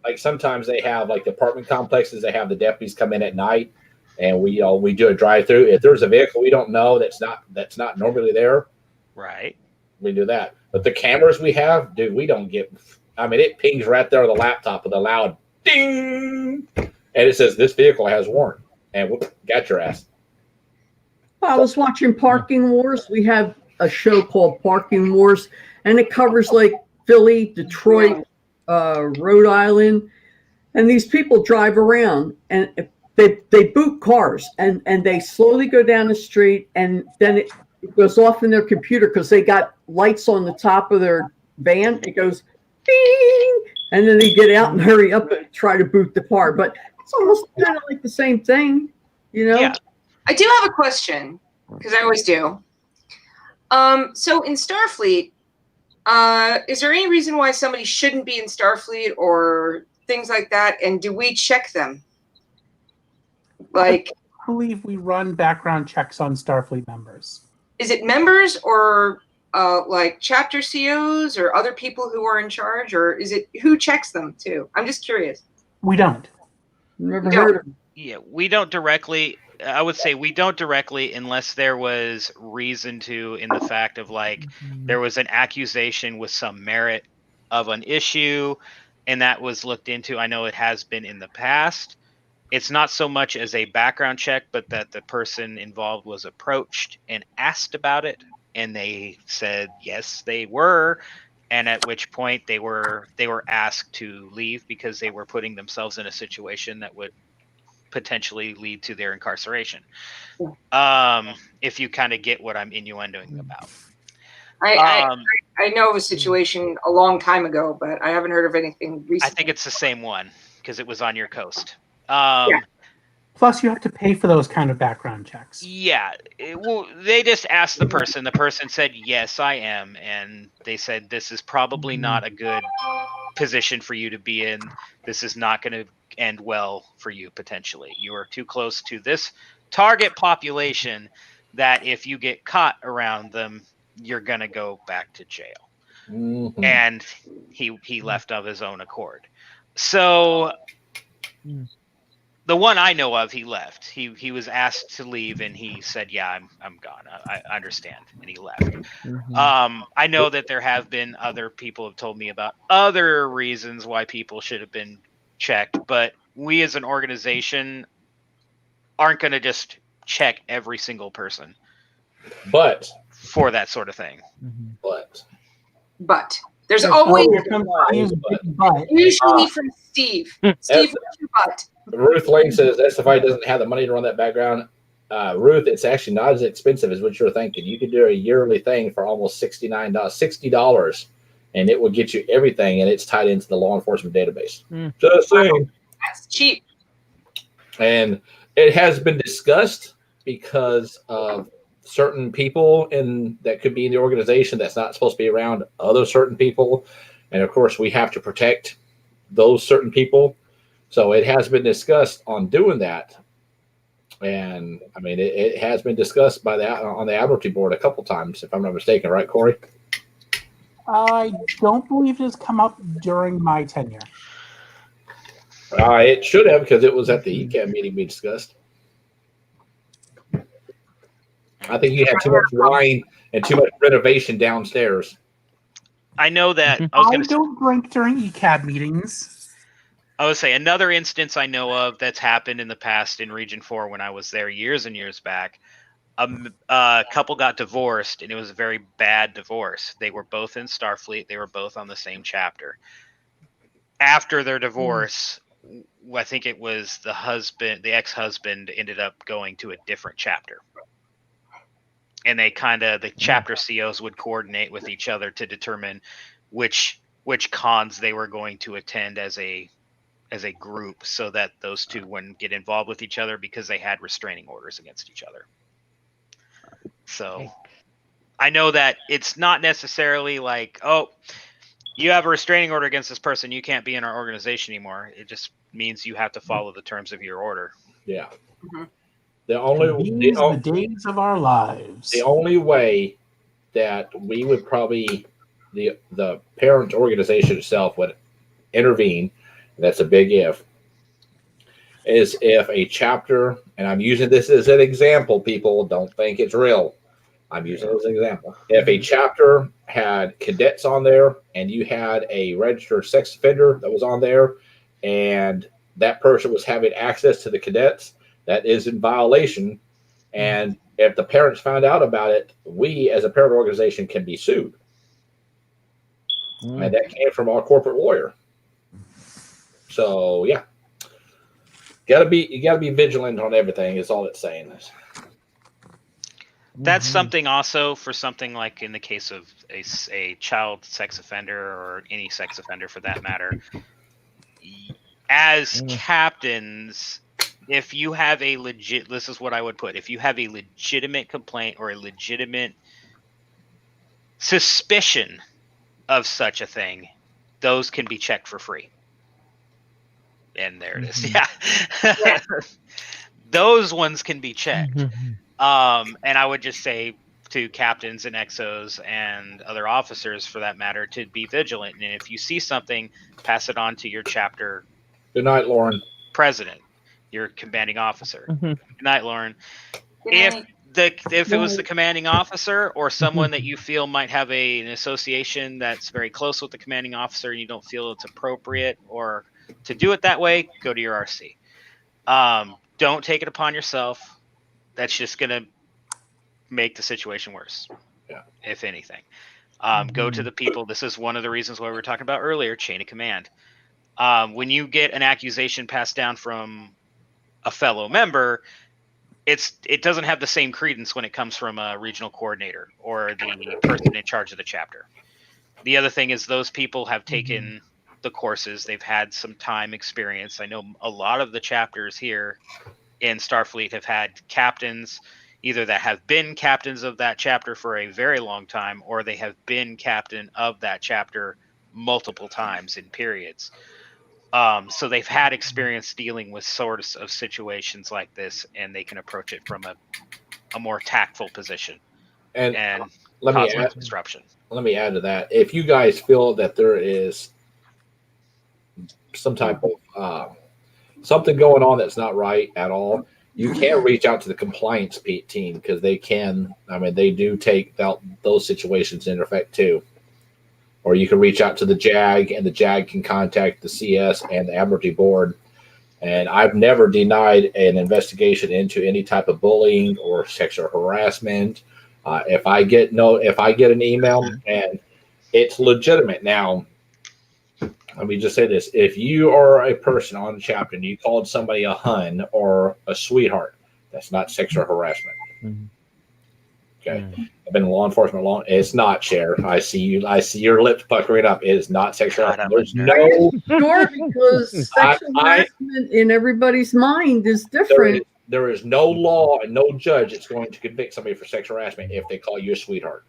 like sometimes they have like the apartment complexes, they have the deputies come in at night and we do a drive through. If there's a vehicle we don't know that's not normally there, right, we do that. But the cameras we have, dude, we don't get. I mean, it pings right there on the laptop with a loud ding, and it says this vehicle has warrant, and whoop, got your ass. I was watching Parking Wars. We have a show called Parking Wars, and it covers like Philly, Detroit, Rhode Island, and these people drive around and they boot cars and they slowly go down the street, and then it goes off in their computer because they got lights on the top of their van. It goes ding, and then they get out and hurry up and try to boot the car. But it's almost kind of like the same thing, you know? Yeah. I do have a question, because I always do. So in Starfleet, is there any reason why somebody shouldn't be in Starfleet or things like that? And do we check them? Like, I believe we run background checks on Starfleet members. is it members or like chapter COs or other people who are in charge, or is it who checks them too? I'm just curious. We don't. Never heard of them. Yeah, we don't directly. I would say we don't directly unless there was reason to, in the fact of like there was an accusation with some merit of an issue and that was looked into. I know it has been in the past. It's not so much as a background check, but that the person involved was approached and asked about it, and they said yes, they were, and at which point they were asked to leave because they were putting themselves in a situation that would potentially lead to their incarceration. If you kind of get what I'm innuendoing about. I know of a situation a long time ago, but I haven't heard of anything recently. I think it's the same one because it was on your coast. Plus, you have to pay for those kind of background checks. Yeah, well, they just asked the person. The person said, "Yes, I am," and they said, "This is probably not a good position for you to be in. This is not going to end well for you potentially. You are too close to this target population that if you get caught around them, you're going to go back to jail." Mhm. And he left of his own accord. So the one I know of, he left. He was asked to leave, and he said, "Yeah, I'm gone. I understand," and he left. I know that there have been other people have told me about other reasons why people should have been checked, but we as an organization aren't going to just check every single person But for that sort of thing. But there's Yes, always here comes Steve's big butt. usually from Steve. Steve, what's your butt? Ruth Lane says SFI doesn't have the money to run that background. Ruth, it's actually not as expensive as what you're thinking. You could do a yearly thing for almost $60, and it will get you everything, and it's tied into the law enforcement database. Just saying. That's cheap. And it has been discussed because of certain people that could be in the organization that's not supposed to be around other certain people. And of course, we have to protect those certain people. So it has been discussed on doing that. And I mean, it has been discussed on the Admiralty board a couple times, if I'm not mistaken, right, Cory? I don't believe it has come up during my tenure. It should have, because it was at the ECAB meeting we discussed. I think you had too much wine and too much renovation downstairs. I know that. I don't drink during ECAB meetings. I would say another instance I know of that's happened in the past in Region 4 when I was there years and years back. A couple got divorced, and it was a very bad divorce. They were both in Starfleet. They were both on the same chapter. After their divorce, I think it was the ex-husband ended up going to a different chapter. And the chapter COs would coordinate with each other to determine which cons they were going to attend as a group, so that those two wouldn't get involved with each other because they had restraining orders against each other. So I know that it's not necessarily like, oh, you have a restraining order against this person, you can't be in our organization anymore. It just means you have to follow the terms of your order. Yeah. Mm-hmm. The days of our lives. The only way that we would probably the parent organization itself would intervene, and that's a big if, is if a chapter, and I'm using this as an example, people don't think it's real. I'm using it as an example. If a chapter had cadets on there and you had a registered sex offender that was on there, and that person was having access to the cadets, that is in violation. And if the parents found out about it, we as a parent organization can be sued. And that came from our corporate lawyer. So yeah, you gotta be vigilant on everything. Is all it's saying. That's something also for something like in the case of a child sex offender or any sex offender for that matter. As captains, if you have this is what I would put. If you have a legitimate complaint or a legitimate suspicion of such a thing, those can be checked for free. And there it is. Yeah. Those ones can be checked. And I would just say to captains and XOs and other officers for that matter to be vigilant. And if you see something, pass it on to your chapter. Good night, Lauren. President, your commanding officer. Good night, Lauren. Good night. If it was the commanding officer or someone that you feel might have an association that's very close with the commanding officer and you don't feel it's appropriate or to do it that way, go to your RC. Don't take it upon yourself. That's just going to make the situation worse, if anything. Go to the people. This is one of the reasons why we were talking about earlier, chain of command. When you get an accusation passed down from a fellow member, it doesn't have the same credence when it comes from a regional coordinator or the person in charge of the chapter. The other thing is those people have taken the courses. They've had some time experience. I know a lot of the chapters here in Starfleet have had captains either that have been captains of that chapter for a very long time, or they have been captain of that chapter multiple times in periods. So they've had experience dealing with sorts of situations like this, and they can approach it from a more tactful position And let cause me less add, disruption. let me add to that. If you guys feel that there is some type of something going on that's not right at all, you can reach out to the compliance team, because they can. I mean, they do take those situations into effect too. Or you can reach out to the JAG, and the JAG can contact the CS and the Admiralty Board. And I've never denied an investigation into any type of bullying or sexual harassment. If I get an email and it's legitimate. Now, let me just say this: if you are a person on the chapter and you called somebody a hun or a sweetheart, that's not sexual harassment. Okay, I've been in law enforcement long. It's not, Cher. I see your lips puckering up. It is not sexual harassment. There's no Sure, because sexual harassment in everybody's mind is different. There is no law and no judge that's going to convict somebody for sexual harassment if they call you a sweetheart.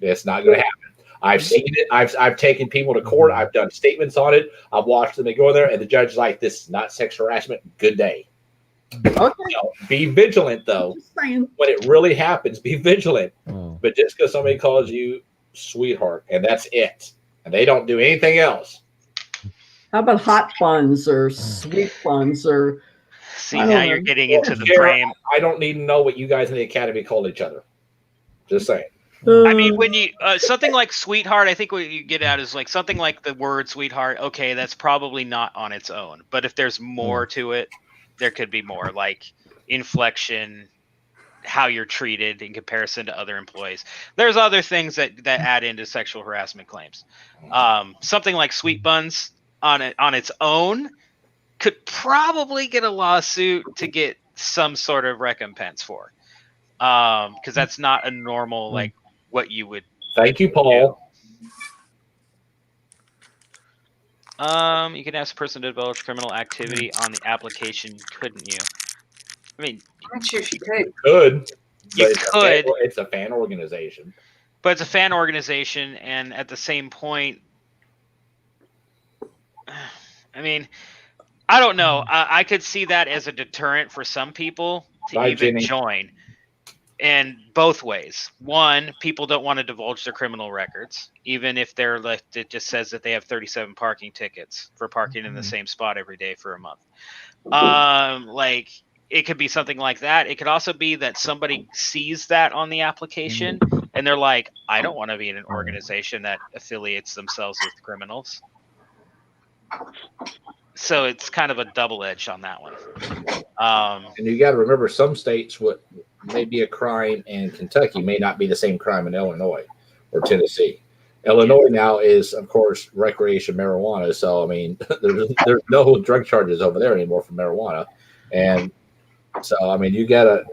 It's not going to happen. I've seen it. I've taken people to court. I've done statements on it. I've watched them. They go there, and the judge is like, "This is not sexual harassment. Good day." Okay. Be vigilant, though. When it really happens, be vigilant. But just because somebody calls you sweetheart, and that's it, and they don't do anything else. How about hot buns or sweet buns or? See, now you're getting into the frame. I don't need to know what you guys in the academy call each other. Just saying. I mean, when you something like sweetheart, I think what you get at is like something like the word sweetheart. Okay, that's probably not on its own, but if there's more to it, there could be more, like inflection, how you're treated in comparison to other employees. There's other things that add into sexual harassment claims. Something like sweet buns on its own could probably get a lawsuit to get some sort of recompense for, because that's not a normal like what you would. Thank you, Paul. You can ask a person to divulge criminal activity on the application, couldn't you? I mean, I'm not sure if you could. You could. It's a fan organization. But it's a fan organization, and at the same point, I mean, I don't know. I could see that as a deterrent for some people to even join. And both ways. One, people don't want to divulge their criminal records, even if they're like, it just says that they have 37 parking tickets for parking in the same spot every day for a month. Like it could be something like that. It could also be that somebody sees that on the application and they're like, I don't want to be in an organization that affiliates themselves with criminals. So it's kind of a double edge on that one. And you got to remember, some states what may be a crime in Kentucky may not be the same crime in Illinois or Tennessee. Illinois now is, of course, recreation marijuana. So I mean, there's no drug charges over there anymore for marijuana, and so I mean, you gotta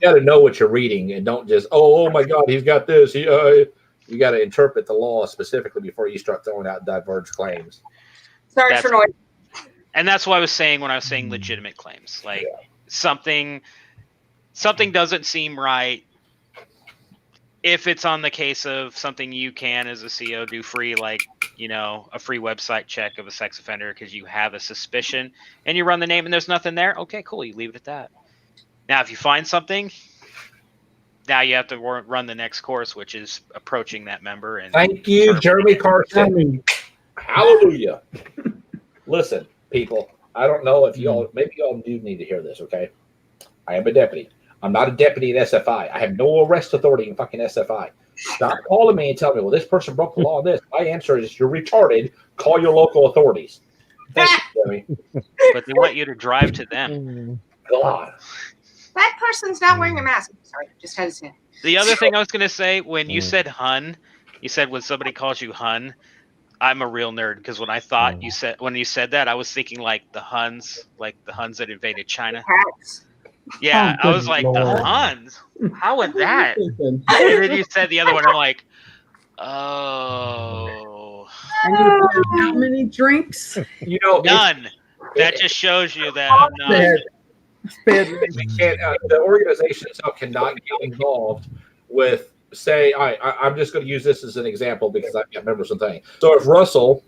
know what you're reading and don't just oh my God, he's got this. You got to interpret the law specifically before you start throwing out diverged claims. Sorry for noise. And that's what I was saying when I was saying legitimate claims, like something doesn't seem right. If it's on the case of something you can, as a CO, do free, like, you know, a free website check of a sex offender because you have a suspicion and you run the name and there's nothing there. Okay, cool. You leave it at that. Now, if you find something, now you have to run the next course, which is approaching that member. And thank you, Jeremy Carson. Hallelujah. Listen, people, I don't know if y'all, maybe y'all do need to hear this, okay? I am a deputy. I'm not a deputy at SFI. I have no arrest authority in fucking SFI. Stop calling me and tell me, well, this person broke the law on this. My answer is, you're retarded. Call your local authorities. Thank you, Jeremy. But they want you to drive to them. God. That person's not wearing a mask. Sorry, just had to say. The other thing I was going to say, when you said hun, you said when somebody calls you hun, I'm a real nerd, because when I thought when you said that, I was thinking like the Huns that invaded China. Yeah, I was like, the Huns? How was that? And then you said the other one, I'm like, oh. And you had how many drinks? You know, none. That just shows you that I'm not. we can't. The organization itself cannot get involved with. Say, I'm just going to use this as an example because I can't remember something. So if Russell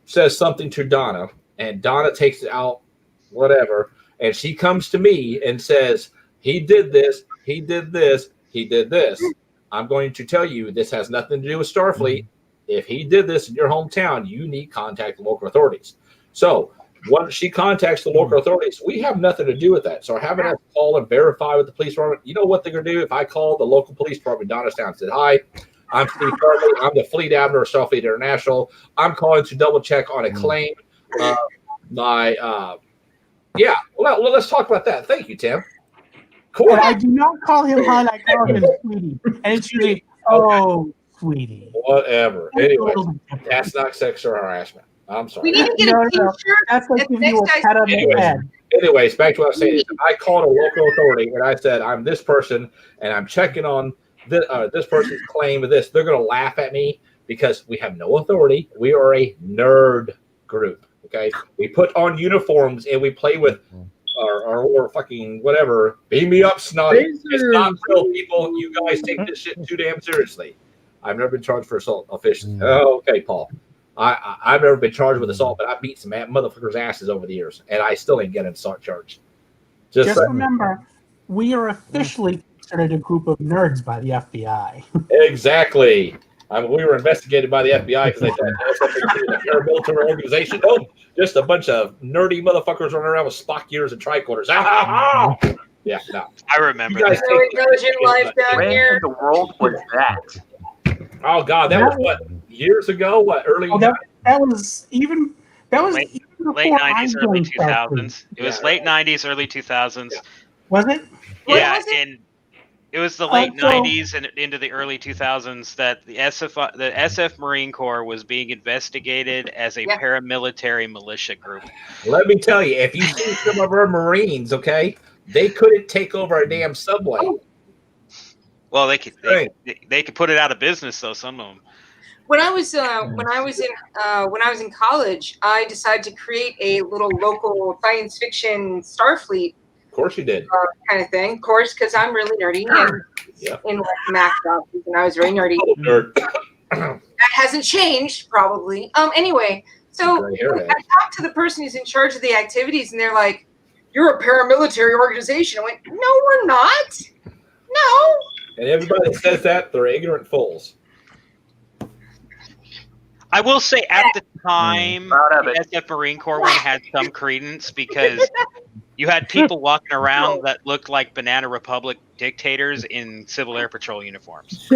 says something to Donna and Donna takes it out, whatever, and she comes to me and says, he did this, he did this, he did this, I'm going to tell you this has nothing to do with Starfleet. If he did this in your hometown, you need to contact the local authorities. So once she contacts the local authorities, we have nothing to do with that. So having us call and verify with the police department, you know what they're going to do? If I call the local police department in Donnerstown and said, hi, I'm Steve Parmley, I'm the Fleet Admiral Steven International. I'm calling to double check on a claim. Well, let's talk about that. Thank you, Tim. Cool. But I do not call him Han, I call him Sweetie. And it's usually, oh, Sweetie. Whatever. Anyway, that's not sexual harassment. I'm sorry. We need to get a t-shirt. That's like that giving you a next pat on the head. Anyways, back to what I was saying. If I called a local authority and I said, I'm this person and I'm checking on this person's claim of this, they're going to laugh at me because we have no authority. We are a nerd group. Okay. We put on uniforms and we play with or fucking whatever. Beam me up, snotty. It's not real, people. You guys take this shit too damn seriously. I've never been charged for assault officially. Oh, okay, Paul. I've never been charged with assault, but I beat some motherfuckers' asses over the years, and I still ain't getting assault charged. Just remember, we are officially considered a group of nerds by the FBI. Exactly. We were investigated by the FBI because they thought it was a paramilitary organization. No, just a bunch of nerdy motherfuckers running around with Spock gears and tricorders. Yeah, no. I remember You guys that. So intelligent life down When here. in the world was that? Oh God, that was what, years ago? What, early? Oh, that was even Late before 90s, I early joined Starfleet. 2000s. It was late 90s, early 2000s. Yeah. Was it? Yeah, was it? and it was the late so- 90s and into the early 2000s that the SF Marine Corps was being investigated as a Yeah. paramilitary militia group. Let me tell you, if you see some of our Marines, okay, they couldn't take over a damn subway. Well, they could put it out of business though. Some of them. When I was in college, I decided to create a little local science fiction Starfleet Of course you did. kind of thing. Of course, because I'm really nerdy and Yeah. in like math classes, and I was very nerdy. Nerd. That hasn't changed, probably. Anyway, so Gray hair I talked to the person who's in charge of the activities, and they're like, "You're a paramilitary organization." I went, "No, we're not. No." And everybody that says that, they're ignorant fools. I will say at the time, Proud of it. the SF Marine Corps one had some credence because you had people walking around that looked like Banana Republic dictators in Civil Air Patrol uniforms.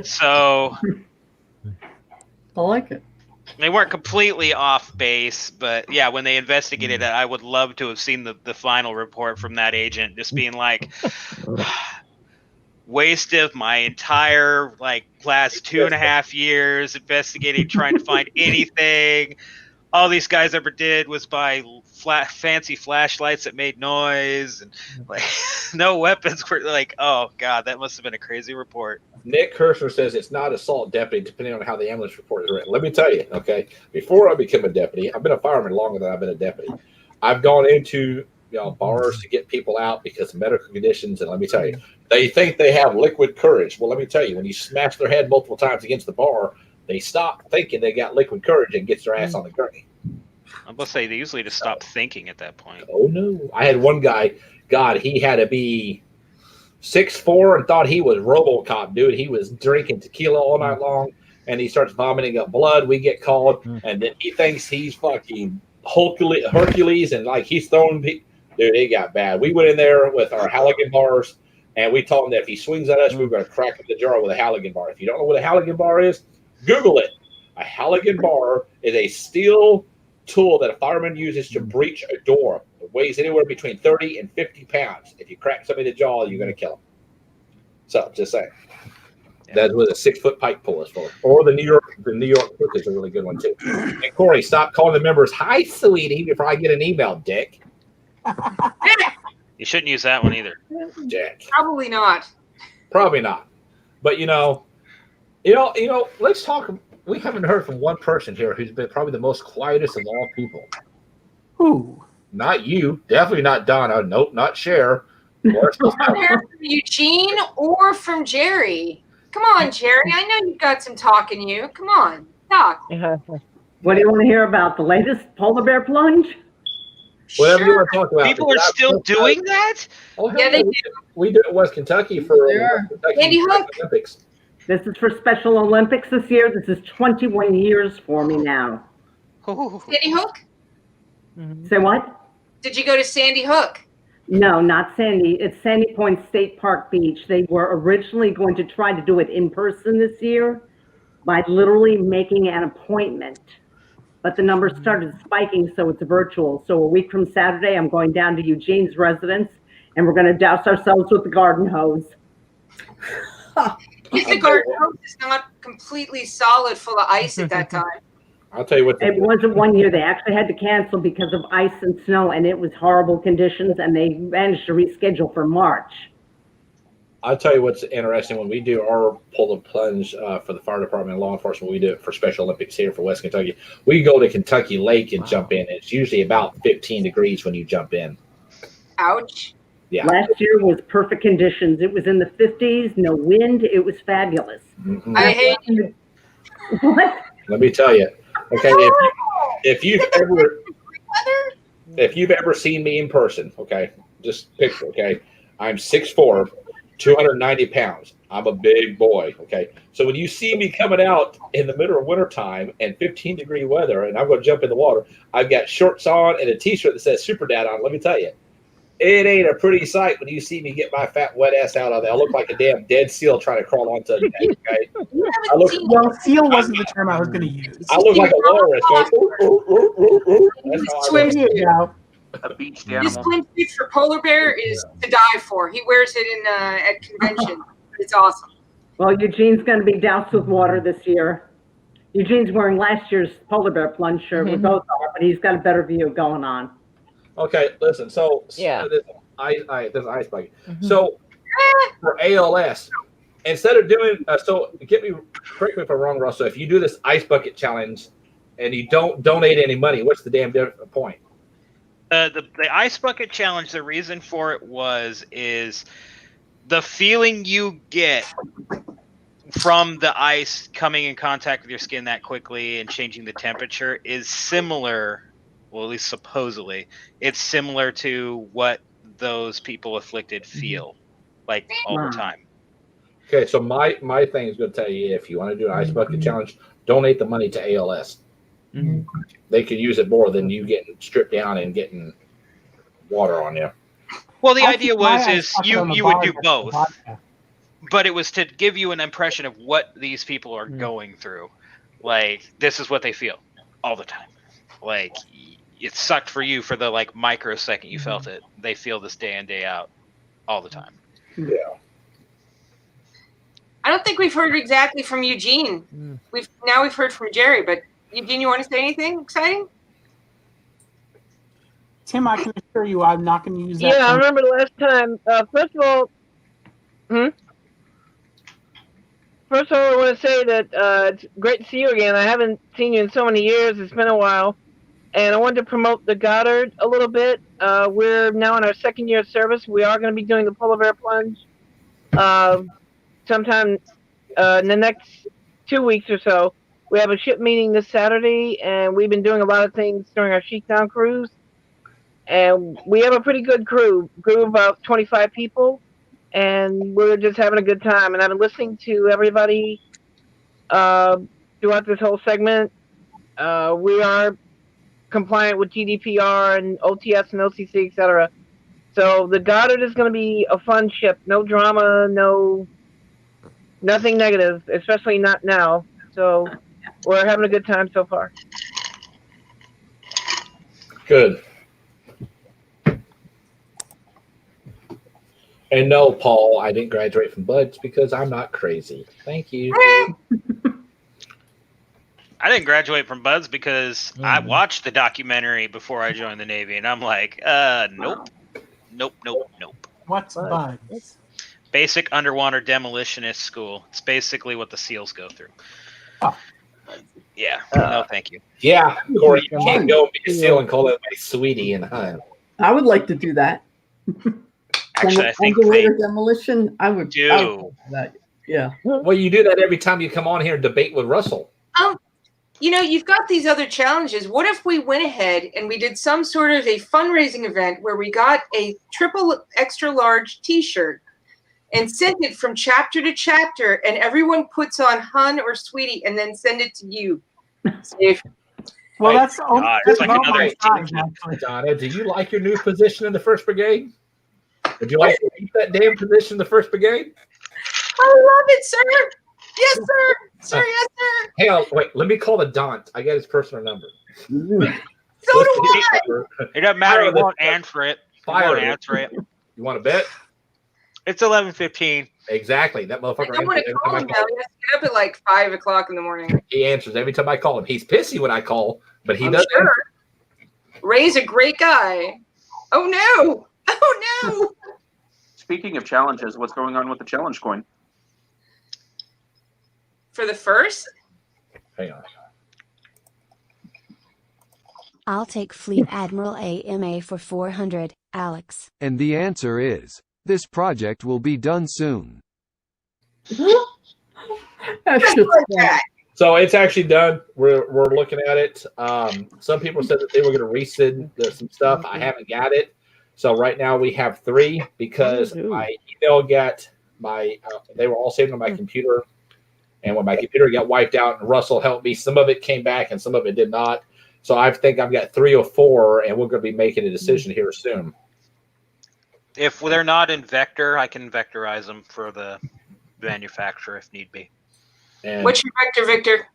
So I like it. they weren't completely off base, but yeah, when they investigated it, I would love to have seen the final report from that agent just being like, waste of my entire last 2.5 years investigating, trying to find anything. All these guys ever did was buy fancy flashlights that made noise, and no weapons were oh god, that must have been a crazy report. Nick Kirshner says it's not assault deputy, depending on how the ambulance report is written. Let me tell you, okay, before I became a deputy, I've been a fireman longer than I've been a deputy. I've gone into bars to get people out because of medical conditions, and let me tell you, they think they have liquid courage. Well, let me tell you, when you smash their head multiple times against the bar, they stop thinking they got liquid courage and gets their ass on the gurney. I'm gonna say they usually just stop thinking at that point. Oh no! I had one guy. God, he had to be 6'4" and thought he was RoboCop, dude. He was drinking tequila all night long, and he starts vomiting up blood. We get called, and then he thinks he's fucking Hercules, and he's throwing people. Dude, it got bad. We went in there with our Halligan bars, and we told him that if he swings at us, we were going to crack up the jar with a Halligan bar. If you don't know what a Halligan bar is, Google it. A Halligan bar is a steel tool that a fireman uses to breach a door. It weighs anywhere between 30 and 50 pounds. If you crack somebody in the jaw, you're going to kill them. So, just saying. Yeah. That's what a 6-foot pike pull is for. Or the New York hook is a really good one, too. And Cory, stop calling the members, hi, sweetie, before I get an email, dick. You shouldn't use that one either. Jack. Probably not. Probably not. But let's talk. We haven't heard from one person here who's been probably the most quietest of all people. Who? Not you. Definitely not Donna. Nope, not Cher. Or From Eugene or from Jerry. Come on, Jerry. I know you've got some talk in you. Come on, talk. What do you want to hear about? The latest polar bear plunge? whatever you Sure. want to talk about. People are still doing that? Oh, Yeah, they do. We do it in West Kentucky for Sure. Kentucky Sandy Hook. Olympics. This is for Special Olympics this year. This is 21 years for me now. Ooh. Sandy Hook? Say what? Did you go to Sandy Hook? No, not Sandy. It's Sandy Point State Park Beach. They were originally going to try to do it in person this year by literally making an appointment. But the numbers started spiking, so it's virtual. So a week from Saturday, I'm going down to Eugene's residence, and we're going to douse ourselves with the garden hose. If the garden hose is not completely solid full of ice at that time. I'll tell you what. It wasn't one year. They actually had to cancel because of ice and snow, and it was horrible conditions, and they managed to reschedule for March. I'll tell you what's interesting. When we do our pull the plunge for the fire department and law enforcement, we do it for Special Olympics here for West Kentucky. We go to Kentucky Lake and jump in. It's usually about 15 degrees when you jump in. Ouch. Yeah. Last year was perfect conditions. It was in the 50s, no wind. It was fabulous. Mhm. I hate you. What? Let me tell you. Okay, if you've ever seen me in person, okay, just picture, okay, I'm 6'4", 290 pounds. I'm a big boy, okay. So when you see me coming out in the middle of wintertime and 15-degree weather, and I'm going to jump in the water, I've got shorts on and a T-shirt that says Super Dad on. Let me tell you, it ain't a pretty sight when you see me get my fat wet ass out of there. I look like a damn dead seal trying to crawl onto the deck, okay. Well, seal wasn't the term I was going to use. I look like a walrus. That's how I look. Yeah. A beached This animal. swimsuit for polar bear is to die for. He wears it in at convention. It's awesome. Well, Eugene's going to be doused with water this year. Eugene's wearing last year's polar bear plunge shirt. We both are, but he's got a better view going on. Okay, listen. So Yeah. there's an ice bucket. So for ALS, instead of doing correct me if I'm wrong, Russell. If you do this ice bucket challenge and you don't donate any money, what's the damn point? The ice bucket challenge, the reason for it is the feeling you get from the ice coming in contact with your skin that quickly and changing the temperature is similar, well, at least supposedly, it's similar to what those people afflicted feel like all the time. Okay, so my thing is going to tell you, if you want to do an ice bucket challenge, donate the money to ALS. They could use it more than you getting stripped down and getting water on you. Well, the I idea think my was ice bucket on the you would bar do is the both, vodka. but it was to give you an impression of what these people are going through. Like, this is what they feel all the time. Like, it sucked for you for the like microsecond you felt it. They feel this day in, day out all the time. Yeah. I don't think we've heard exactly from Eugene. We've heard from Jerry, but Eugene, you want to say anything exciting? Tim, I can assure you I'm not going to use that. Yeah, I term. remember the last time. First of all, I want to say that it's great to see you again. I haven't seen you in so many years. It's been a while. And I wanted to promote the Goddard a little bit. We're now in our second year of service. We are going to be doing the polar bear plunge sometime in the next 2 weeks or so. We have a ship meeting this Saturday, and we've been doing a lot of things during our Shakedown cruise. And we have a pretty good crew of about 25 people, and we're just having a good time. And I've been listening to everybody throughout this whole segment. We are compliant with GDPR and OTS and OCC, etc. So the Goddard is going to be a fun ship. No drama, nothing negative, especially not now. So we're having a good time so far. Good. And no, Paul, I didn't graduate from Buds because I'm not crazy. Thank you. I didn't graduate from Buds because I watched the documentary before I joined the Navy, and I'm like, nope. What's buds? Basic underwater demolitionist school. It's basically what the SEALs go through. Oh. Yeah. No, thank you. Yeah, Cory, you can't go and be stealing and call it my sweetie and hun. I would like to do that. Actually, I think underwater demolition. I would do. I would do that. Yeah. Well, you do that every time you come on here and debate with Russell. You know, you've got these other challenges. What if we went ahead and we did some sort of a fundraising event where we got a triple extra large T-shirt and sent it from chapter to chapter, and everyone puts on hun or sweetie and then send it to you? Steve. Well, Right. that's God, that's it's like about another my size, actually. Donna, do you like your new position in the 1st Brigade? Would you like to keep that damn position in the 1st Brigade? I love it, sir. Yes, sir. Sir, yes, sir. Hang on, wait. Let me call the Daunt. I got his personal number. So do I. It doesn't matter. You won't answer it. You won't answer it. You want to bet? It's 11:15. Exactly. That I motherfucker don't want answers to every call time him I now. call. He has to get up at like 5 o'clock in the morning. He answers every time I call him. He's pissy when I call, but he I'm does sure. answer. Ray's a great guy. Oh, no. Oh, no. Speaking of challenges, what's going on with the challenge coin? For the first? Hang on. I'll take Fleet Admiral AMA for 400, Alex. And the answer is, this project will be done soon. That's just fun. So it's actually done. We're looking at it. Some people said that they were going to resend some stuff. I haven't got it. So right now we have 3 because my email got they were all saved on my computer. And when my computer got wiped out and Russell helped me, some of it came back and some of it did not. So I think I've got 3 or 4, and we're going to be making a decision here soon. If they're not in vector, I can vectorize them for the manufacturer if need be. And What's your vector, Victor?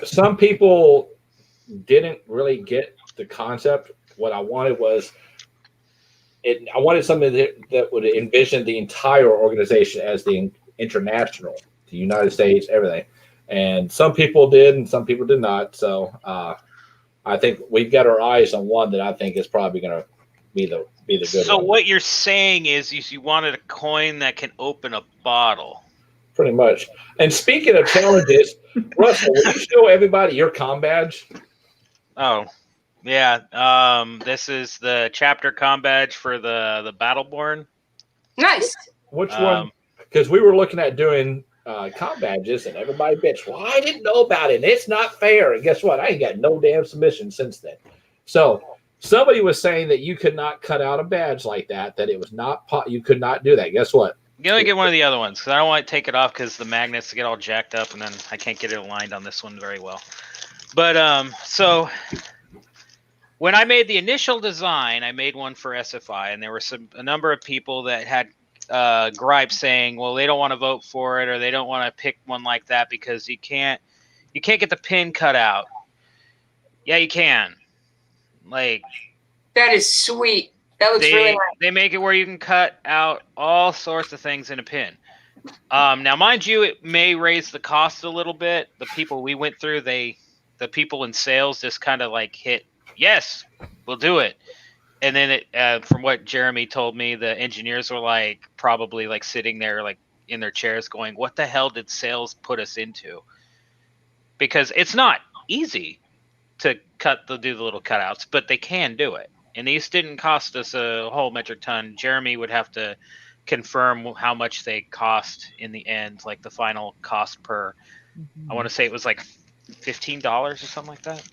some people didn't really get the concept. What I wanted was I wanted something that would envision the entire organization as the international, the United States, everything. And some people did, and some people did not. So I think we've got our eyes on one that I think is probably going to be the good So one. what you're saying is you wanted a coin that can open a bottle. Pretty much. And speaking of challenges, Russell, will you show everybody your comm badge? Oh, yeah. This is the chapter comm badge for the Battleborn. Nice. Which one? Because we were looking at doing comm badges, and everybody bitched, well, I didn't know about it, and it's not fair. And guess what? I ain't got no damn submission since then. So somebody was saying that you could not cut out a badge like that, that it was not you could not do that. Guess what? You only get one of the other ones because I don't want to take it off because the magnets get all jacked up, and then I can't get it aligned on this one very well. But so when I made the initial design, I made one for SFI, and there were a number of people that had gripes saying, well, they don't want to vote for it, or they don't want to pick one like that because you can't get the pin cut out. Yeah, you can. Like, that is sweet. That looks really nice. They make it where you can cut out all sorts of things in a pin. Now, mind you, it may raise the cost a little bit. The people we went through, the people in sales just kind of like hit, yes, we'll do it. And then from what Jeremy told me, the engineers were like probably like sitting there like in their chairs going, what the hell did sales put us into? Because it's not easy to do the little cutouts, but they can do it. And these didn't cost us a whole metric ton. Jeremy would have to confirm how much they cost in the end, like the final cost per. I want to say it was like $15 or something like that.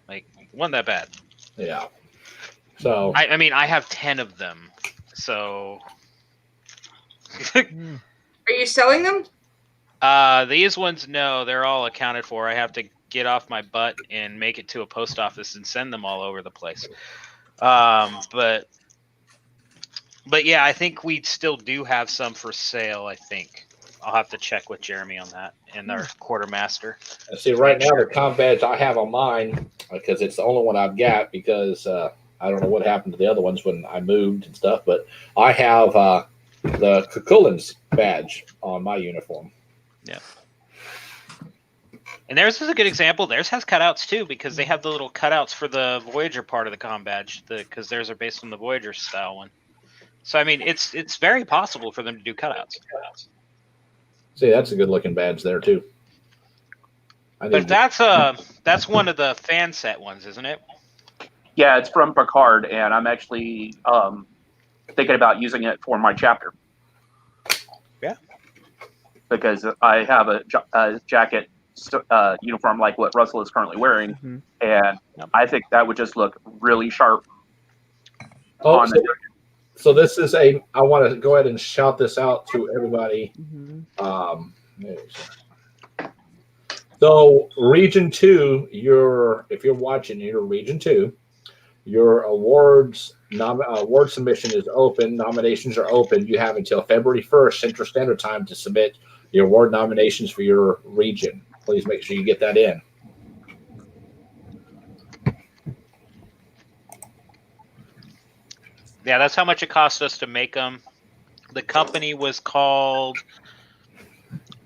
Like, it wasn't that bad. Yeah. So I mean, I have 10 of them. So Are you selling them? these ones, no, they're all accounted for. I have to get off my butt and make it to a post office and send them all over the place. But yeah, I think we still do have some for sale. I think I'll have to check with Jeremy on that and our quartermaster. see, right now the comm badge I have on mine, because it's the only one I've got, because I don't know what happened to the other ones when I moved and stuff, but I have the Kukulin's badge on my uniform. Yeah. And theirs is a good example. Theirs has cutouts too, because they have the little cutouts for the Voyager part of the comm badge, because theirs are based on the Voyager style one. So I mean, it's very possible for them to do cutouts. See, that's a good looking badge there too. But that's one of the fan set ones, isn't it? Yeah, it's from Picard, and I'm actually thinking about using it for my chapter. Yeah. Because I have a jacket uniform like what Russell is currently wearing, and I think that would just look really sharp. Oh, so this is I want to go ahead and shout this out to everybody. So Region 2, if you're watching, you're Region 2. Your award submission is open. Nominations are open. You have until February 1st Central Standard Time to submit your award nominations for your region. Please make sure you get that in. Yeah, that's how much it cost us to make them. The company was called,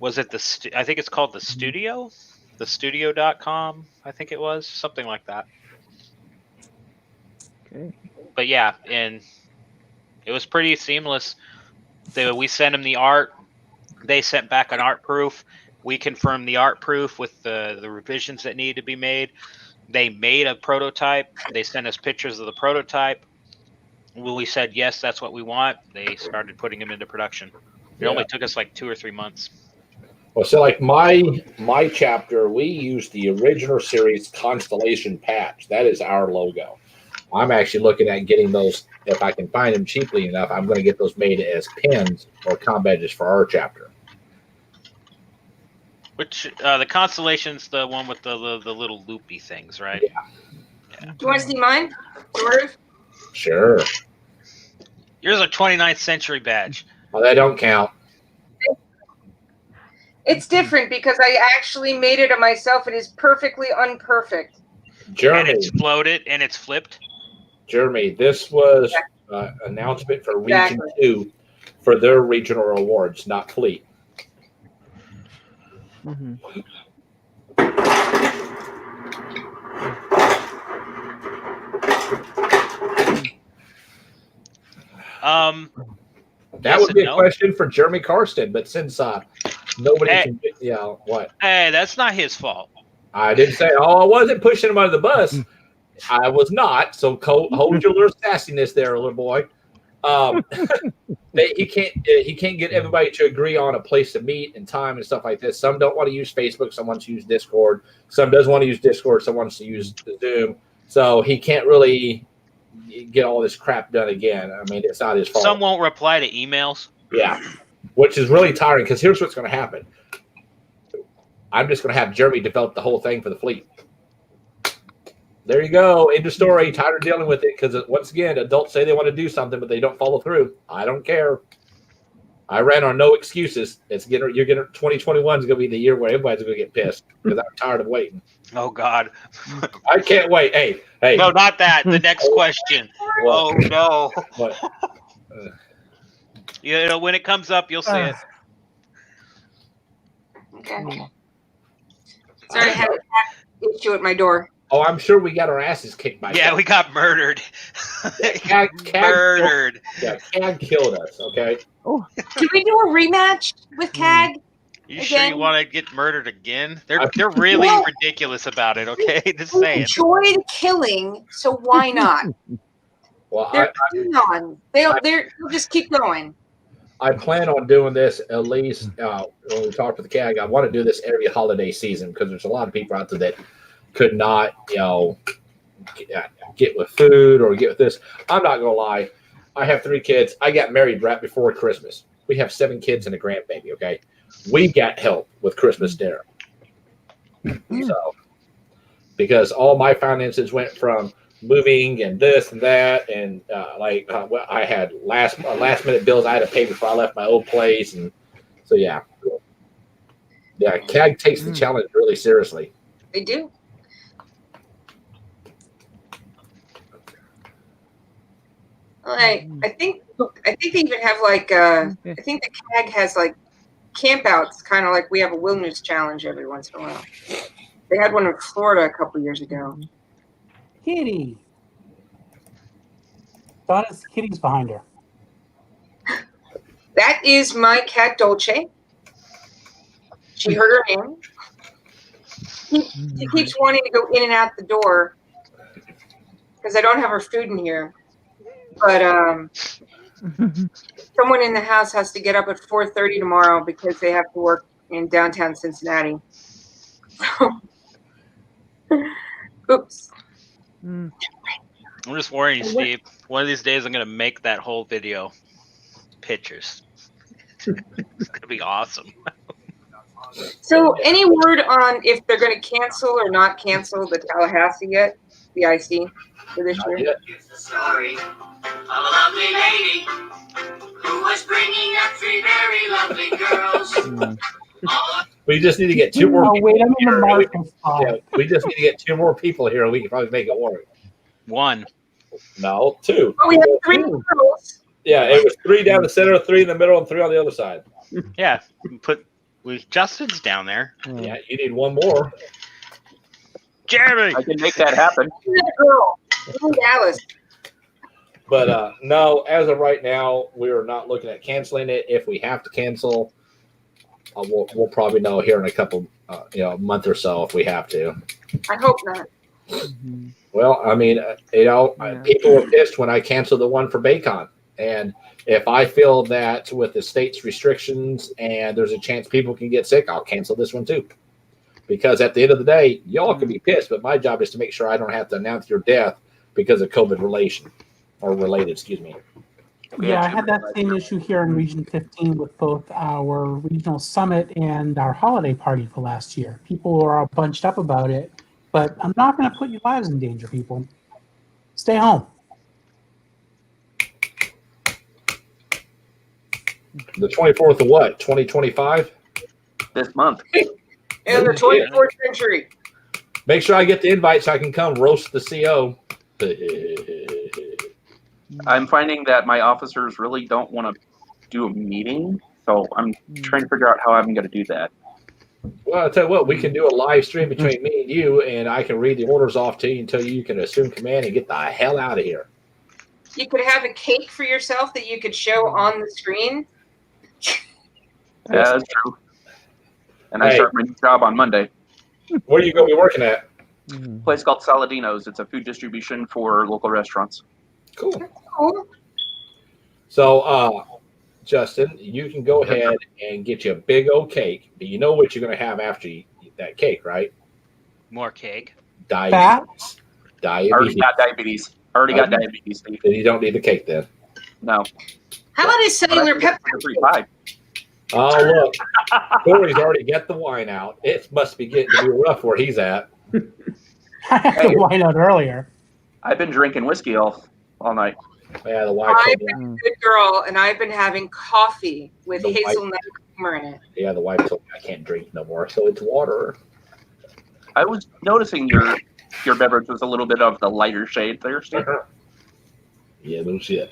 I think it's called The Studio? TheStudio.com, I think it was. Something like that. Okay. But yeah, and it was pretty seamless. We sent them the art. They sent back an art proof. We confirmed the art proof with the revisions that needed to be made. They made a prototype. They sent us pictures of the prototype. When we said, yes, that's what we want, they started putting them into production. It only took us like 2 or 3 months. Well, so like my chapter, we used the original series Constellation patch. That is our logo. I'm actually looking at getting those, if I can find them cheaply enough, I'm going to get those made as pins or com badges for our chapter. Which, the Constellation's the one with the little loopy things, right? Do you want to see mine, George? Sure. Yours a 29th century badge. Well, that don't count. It's different because I actually made it myself. It is perfectly unperfect. Jeremy. And it's floated and it's flipped. Jeremy, this was announcement for Region 2 for their regional awards, not Fleet. yes That would be a no. question for Jeremy Karsten, but since nobody can, what? Hey, that's not his fault. I didn't say, I wasn't pushing him under the bus. I was not. So hold your little sassiness there, little boy. He can't get everybody to agree on a place to meet and time and stuff like this. Some don't want to use Facebook. Some wants to use Discord. Some does want to use Discord. Some wants to use Zoom. So he can't really get all this crap done again. I mean, it's not his fault. Some won't reply to emails. Yeah, which is really tiring because here's what's going to happen. I'm just going to have Jeremy develop the whole thing for the fleet. There you go. End of story. Tired of dealing with it because, once again, adults say they want to do something, but they don't follow through. I don't care. I ran on no excuses. 2021 is going to be the year where everybody's going to get pissed because I'm tired of waiting. Oh, God. I can't wait. Hey. No, not that. The next question. Oh, no. What? When it comes up, you'll see it. Okay. Sorry, I had an issue at my door. Oh, I'm sure we got our asses kicked by we got murdered. Cag murdered. Cag killed us, okay? Oh. Can we do a rematch with CAG? You sure you want to get murdered again? They're really ridiculous about it, okay? Just saying. Enjoy the killing, so why not? Well, they'll just keep going. I plan on doing this at least when we talk with the CAG. I want to do this every holiday season because there's a lot of people out there that could not, get with food or get with this. I'm not gonna lie. I have 3 kids. I got married right before Christmas. We have 7 kids and a grandbaby. Okay, we got help with Christmas dinner. So, because all my finances went from moving and this and that, and I had last minute bills I had to pay before I left my old place, and so yeah, CAG takes the challenge really seriously. They do. I think they even have I think the CAG has campouts, kind of like we have a wilderness challenge every once in a while. They had one in Florida a couple years ago. Kitty. Kitty's behind her. That is my cat Dolce. She heard her name. She keeps wanting to go in and out the door because I don't have her food in here. But someone in the house has to get up at 4:30 tomorrow because they have to work in downtown Cincinnati. Oops. I'm just warning you, Steve. One of these days, I'm gonna make that whole video pictures. It's gonna be awesome. So, any word on if they're going to cancel or not cancel the Tallahassee yet? The IC for this year? It's the story of a lovely lady who was bringing up 3 very lovely girls. We just need to get 2 more people here. We just need to get 2 more people here. We can probably make it work. 1. No, 2. Oh, we have 3 girls. Yeah, it was 3 down the center, 3 in the middle, and 3 on the other side. Yeah, Justin's down there. Yeah, you need 1 more. Jeremy, I can make that happen. Girl, Alice. But no, as of right now, we are not looking at canceling it. If we have to cancel, we'll probably know here in a couple, a month or so if we have to. I hope not. Well, I mean, people were pissed when I canceled the one for Baycon. And if I feel that with the state's restrictions and there's a chance people can get sick, I'll cancel this one too. Because at the end of the day, y'all can be pissed, but my job is to make sure I don't have to announce your death because of COVID related, excuse me. Yeah, I had that same issue here in Region 15 with both our regional summit and our holiday party for last year. People were all bunched up about it, but I'm not going to put your lives in danger, people. Stay home. The 24th of what? 2025? This month. In the 24th century. Make sure I get the invite so I can come roast the CO. I'm finding that my officers really don't want to do a meeting, so I'm trying to figure out how I'm going to do that. Well, I'll tell you what, we can do a live stream between me and you, and I can read the orders off to you until you can assume command and get the hell out of here. You could have a cake for yourself that you could show on the screen. Yeah, that's true. And I start my new job on Monday. Where are you going to be working at? A place called Saladino's. It's a food distribution for local restaurants. Cool. So, Justin, you can go ahead and get you a big old cake, but you know what you're going to have after you eat that cake, right? More cake. Diabetes. I already got diabetes. Steve. Then you don't need the cake then. No. How about a cellular peptide? Oh, look. Cory's already got the wine out. It must be getting to be rough where he's at. I had the wine out earlier. I've been drinking whiskey all night. Yeah, the wife. I've been a good girl, and I've been having coffee with hazelnut creamer in it. Yeah, the wife told me I can't drink no more, so it's water. I was noticing your beverage was a little bit of the lighter shade there, Steve. Yeah, no shit.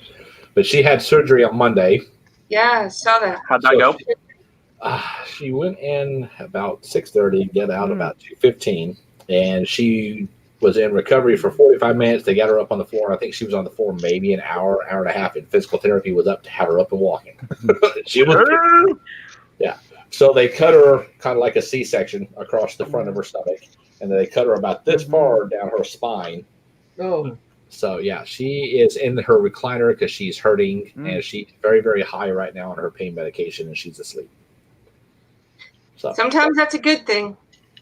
But she had surgery on Monday. Yeah, I saw that. How'd that go? She went in about 6:30, get out about 2:15, and she was in recovery for 45 minutes. They got her up on the floor. I think she was on the floor maybe an hour, hour and a half, and physical therapy was up to have her up and walking. She was, yeah. So they cut her kind of like a C-section across the front of her stomach, and then they cut her about this far down her spine. Oh. So, yeah, she is in her recliner because she's hurting, and she's very, very high right now on her pain medication, and she's asleep. So sometimes that's a good thing.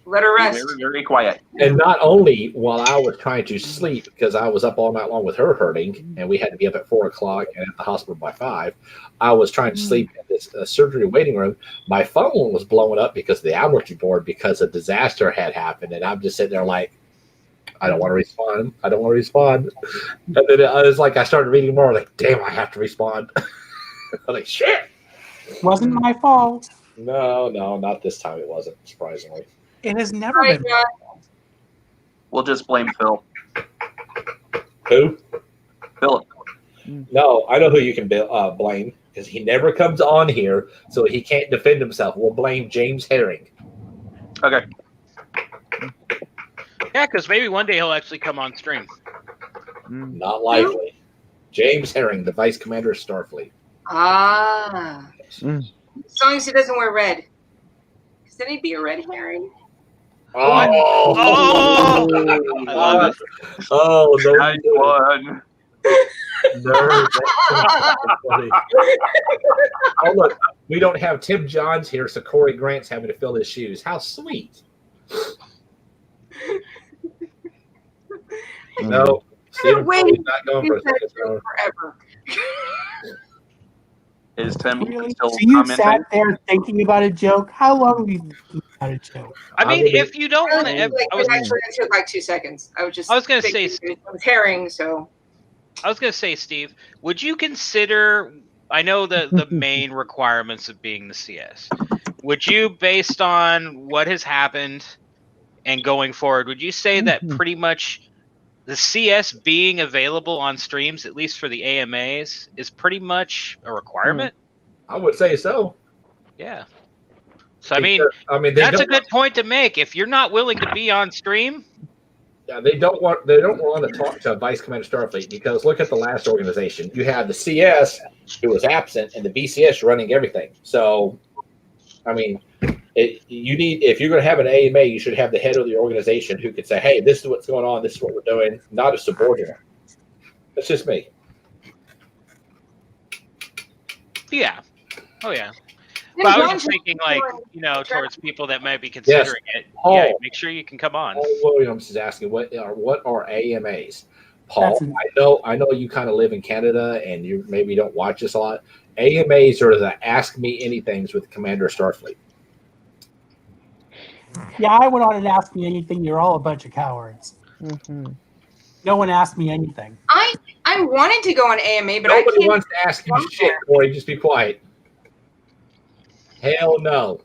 Let her rest. Very, very quiet. And not only while I was trying to sleep, because I was up all night long with her hurting, and we had to be up at 4 o'clock and at the hospital by 5, I was trying to sleep in this surgery waiting room. My phone was blowing up because of the Admiralty board because a disaster had happened, and I'm just sitting there like, I don't want to respond. I don't want to respond. And then I was like, I started reading more, like, damn, I have to respond. I'm like, shit. Wasn't my fault. No, not this time. It wasn't, surprisingly. It has never been. We'll just blame Phil. Who? Philip. No, I know who you can blame because he never comes on here, so he can't defend himself. We'll blame James Herring. Okay. Yeah, because maybe one day he'll actually come on stream. Not likely. James Herring, the Vice Commander of Starfleet. Ah. As long as he doesn't wear red. Because then he'd be a red herring. Oh, I love it. Oh, no, Nice one. nerd. That's funny. Oh, look, we don't have Tim Johns here, so Cory Grant's having to fill his shoes. How sweet. No, Steven Parmley's not going for a second round. Forever. Is Tim Really? still So you commenting? sat there thinking about a joke? How long have you been thinking about a joke? I mean, if you don't want to, It took like 2 seconds. I was gonna say, herring, so. I was gonna say, Steve, would you consider? I know the main requirements of being the CS. Would you, based on what has happened and going forward, would you say that pretty much the CS being available on streams, at least for the AMAs, is pretty much a requirement? I would say so. Yeah. So I mean that's a good point to make. If you're not willing to be on stream, yeah, they don't want to talk to Vice Commander Starfleet, because look at the last organization. You have the CS who was absent and the BCS running everything. So, I mean, you need, if you're going to have an AMA, you should have the head of the organization who could say, "Hey, this is what's going on. This is what we're doing." Not a subordinate. That's just me. Yeah. Oh yeah. But I was just thinking, like, towards people that might be considering it. Paul, yeah, make sure you can come on. Paul Williams is asking, what are AMAs? Paul, I know you kind of live in Canada and you maybe don't watch this a lot. AMAs are the Ask Me Anythings with Commander Starfleet. Yeah, I went on and asked me anything. You're all a bunch of cowards. No one asked me anything. I wanted to go on AMA, but nobody wants to ask you shit, Cory. Just be quiet. Hell no.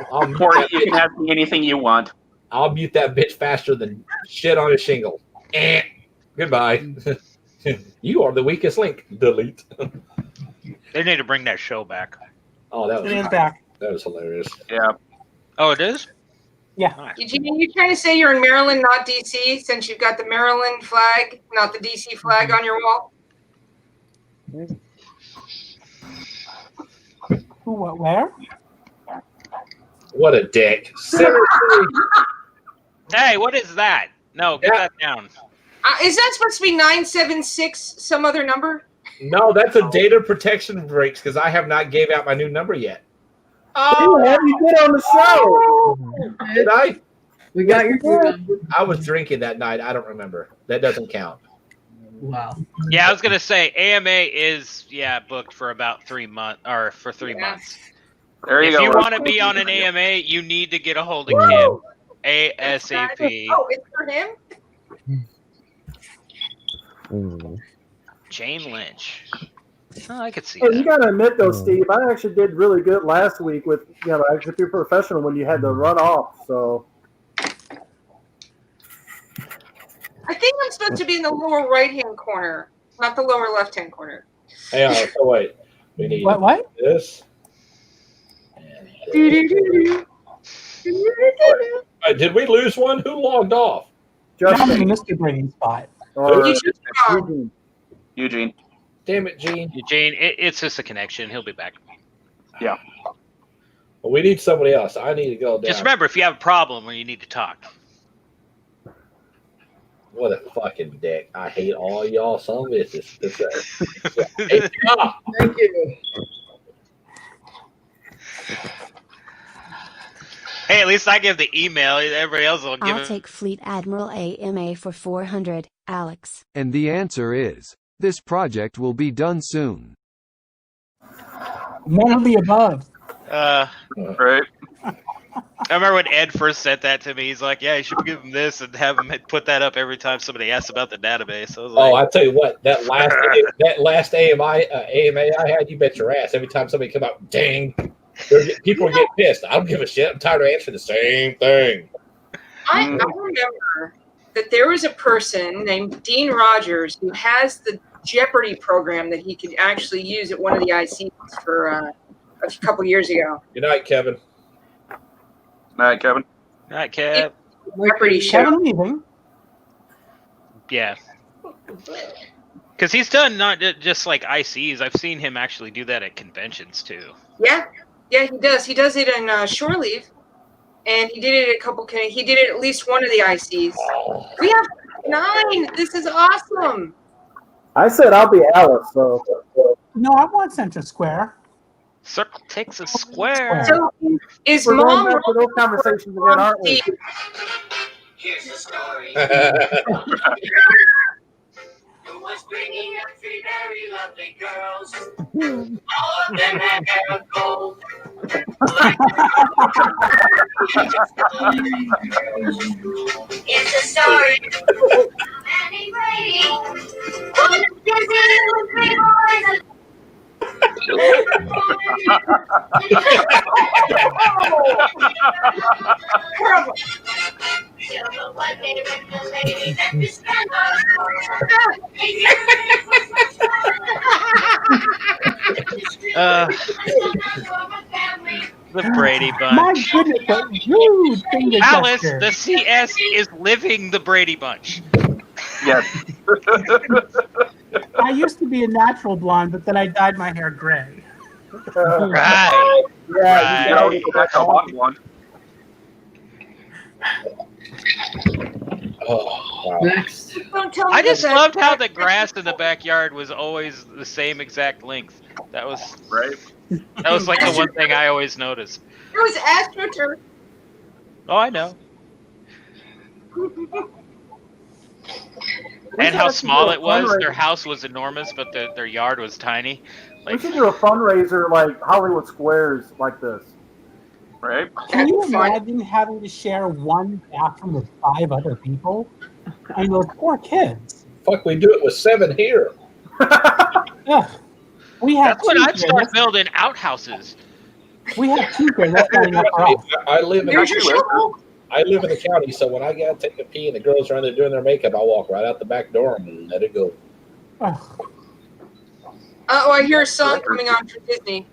Cory, you can ask me anything you want. I'll mute that bitch faster than shit on a shingle. Goodbye. You are the weakest link. Delete. They need to bring that show back. Oh, that was back. That was hilarious. Yeah. Oh, it is? Yeah. Eugene, you trying to say you're in Maryland, not DC, since you've got the Maryland flag, not the DC flag on your wall? Where? What a dick. Seriously. Hey, what is that? No, get that down. Is that supposed to be 976, some other number? No, that's a data protection breach because I have not gave out my new number yet. Oh, you did on the show. Did I? We got your new number. I was drinking that night. I don't remember. That doesn't count. Wow. Yeah, I was gonna say AMA is booked for about 3 months or for 3 months. There you if go. you want to be on an AMA, you need to get a hold of Kim ASAP. Oh, it's for him? Jane Lynch. Oh, I could see Hey, that. you gotta admit though, Steve, I actually did really good last week with actually be professional when you had to run off. So I think I'm supposed to be in the lower right-hand corner, not the lower left-hand corner. Hang on. So wait. We need What? this. Did we lose one? Who logged off? I'm in Mr. Brain spot. Eugene. Damn it, Gene. Eugene, it's just a connection. He'll be back. Yeah. Well, we need somebody else. I need to go down. Just remember, if you have a problem or you need to talk. What a fucking dick. I hate all y'all son of bitches. Thank you. Hey, at least I give the email. Everybody else will give I'll take Fleet Admiral AMA for 400, Alex. And the answer is, this project will be done soon. None of the above. Right. I remember when Ed first sent that to me. He's like, "Yeah, you should give him this and have him put that up every time somebody asks about the database." I was like, I tell you what, that last AMA I had, you bet your ass. Every time somebody come out, dang, people get pissed. I don't give a shit. I'm tired of answering the same thing. I remember that there was a person named Dean Rogers who has the Jeopardy program that he could actually use at one of the ICs for a couple years ago. Good night, Kevin. All right, Kevin. "All right, Kev." Jeopardy show. Kevin leaving. Yeah. Because he's done not just like ICs. I've seen him actually do that at conventions too. Yeah, he does. He does it in Shore Leave. and he did it he did it at least one of the ICs. We have 9. This is awesome. I said I'll be Alice, so. No, I want Center Square. Circle takes a square. So is We're Mom going back to those conversations again, aren't we? Here's the story. Who was bringing up 3 very lovely girls? All of them had hair of gold. It's a story of Annie Brady. Who was busy with 3 boys. The Brady Bunch. My goodness, what rude finger Alice, gesture. the CS is living the Brady Bunch. Yes. I used to be a natural blonde, but then I dyed my hair gray. Right. Yeah, You know, go back to blonde one. Oh, wow. Next. Don't tell me I just that- loved how the grass in the backyard was always the same exact length. That was Right. That was like the one thing I always noticed. It was AstroTurf. Oh, I know. And how small it was. Their house was enormous, but their yard was tiny. We should do a fundraiser like Hollywood Squares like this. Right. Can you imagine having to share one bathroom with 5 other people? I mean, those poor kids. Fuck, we do it with 7 here. Ugh. We have That's when two I'd here. start building outhouses. We have 2 here. That's not enough for us. I live in There's your shovel. I live in the county, so when I gotta take a pee and the girls are in there doing their makeup, I walk right out the back door and let it go. Ugh. Oh, I hear a song coming on from Disney.